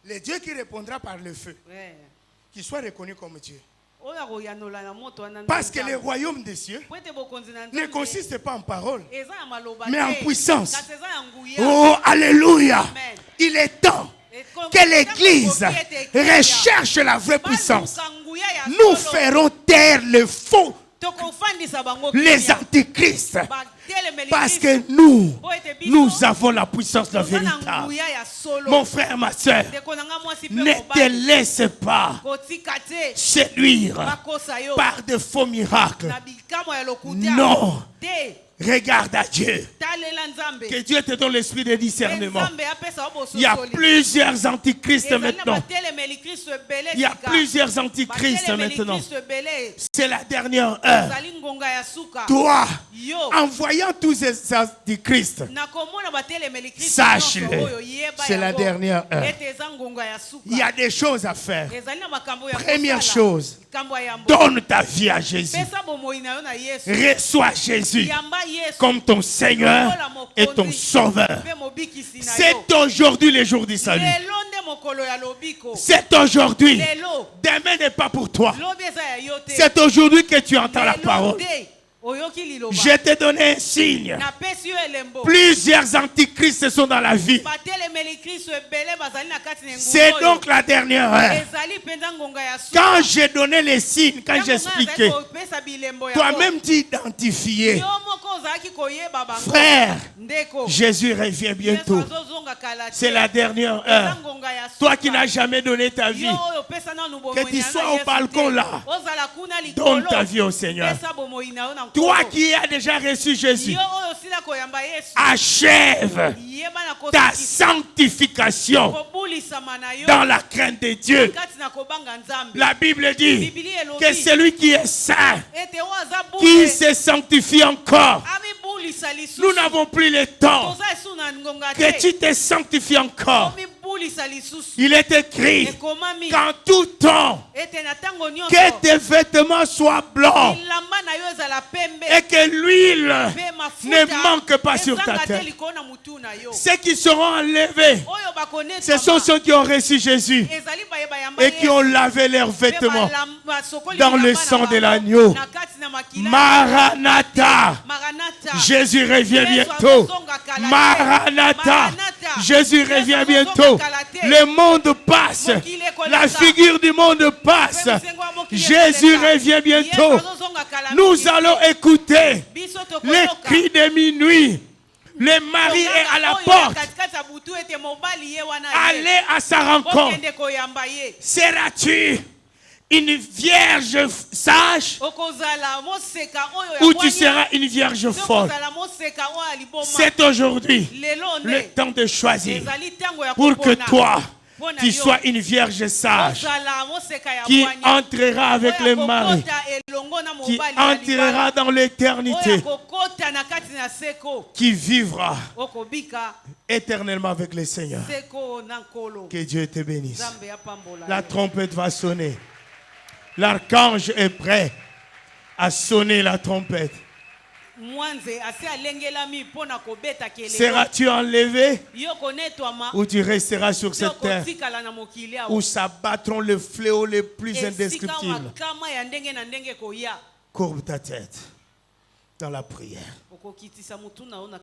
Le Dieu qui répondra par le feu, qu'il soit reconnu comme Dieu. Parce que le royaume des cieux ne consiste pas en paroles, mais en puissance. Oh, alléluia. Il est temps que l'Église recherche la vraie puissance. Nous ferons taire le faux, les antichrists, parce que nous avons la puissance de la vérité. Mon frère, ma soeur, ne te laisse pas séduire par de faux miracles. Non. Regarde à Dieu. Que Dieu te donne l'esprit de discernement. Il y a plusieurs antichrists maintenant. Il y a plusieurs antichrists maintenant. C'est la dernière heure. Toi, en voyant tous ces antichrists, sache-le, c'est la dernière heure. Il y a des choses à faire. Première chose, donne ta vie à Jésus. Reçois Jésus comme ton Seigneur et ton Sauveur. C'est aujourd'hui le jour du salut. C'est aujourd'hui. Demain n'est pas pour toi. C'est aujourd'hui que tu entends la parole. Je t'ai donné un signe. Plusieurs antichrists sont dans la vie. C'est donc la dernière heure. Quand j'ai donné les signes, quand j'expliquais, toi-même t'identifiais. Frère, Jésus revient bientôt. C'est la dernière heure. Toi qui n'as jamais donné ta vie, que tu sois au balcon là, donne ta vie au Seigneur. Toi qui as déjà reçu Jésus, achève ta sanctification dans la crainte de Dieu. La Bible dit que celui qui est saint, qui se sanctifie encore, nous n'avons plus le temps que tu te sanctifies encore. Il est écrit qu'en tout temps, que tes vêtements soient blancs et que l'huile ne manque pas sur ta tête. Ceux qui seront enlevés, ce sont ceux qui ont reçu Jésus et qui ont lavé leurs vêtements dans le sang de l'agneau. Maranatha, Jésus revient bientôt. Maranatha, Jésus revient bientôt. Le monde passe, la figure du monde passe. Jésus revient bientôt. Nous allons écouter les cris de minuit. Le mari est à la porte. Allez à sa rencontre. Seras-tu une vierge sage ou tu seras une vierge folle? C'est aujourd'hui le temps de choisir pour que toi, tu sois une vierge sage qui entrera avec le mari, qui entrera dans l'éternité, qui vivra éternellement avec le Seigneur. Que Dieu te bénisse. La trompette va sonner. L'archange est prêt à sonner la trompette. Seras-tu enlevé ou tu resteras sur cette terre où s'abattront les fléaux les plus indescriptibles? Courbe ta tête dans la prière.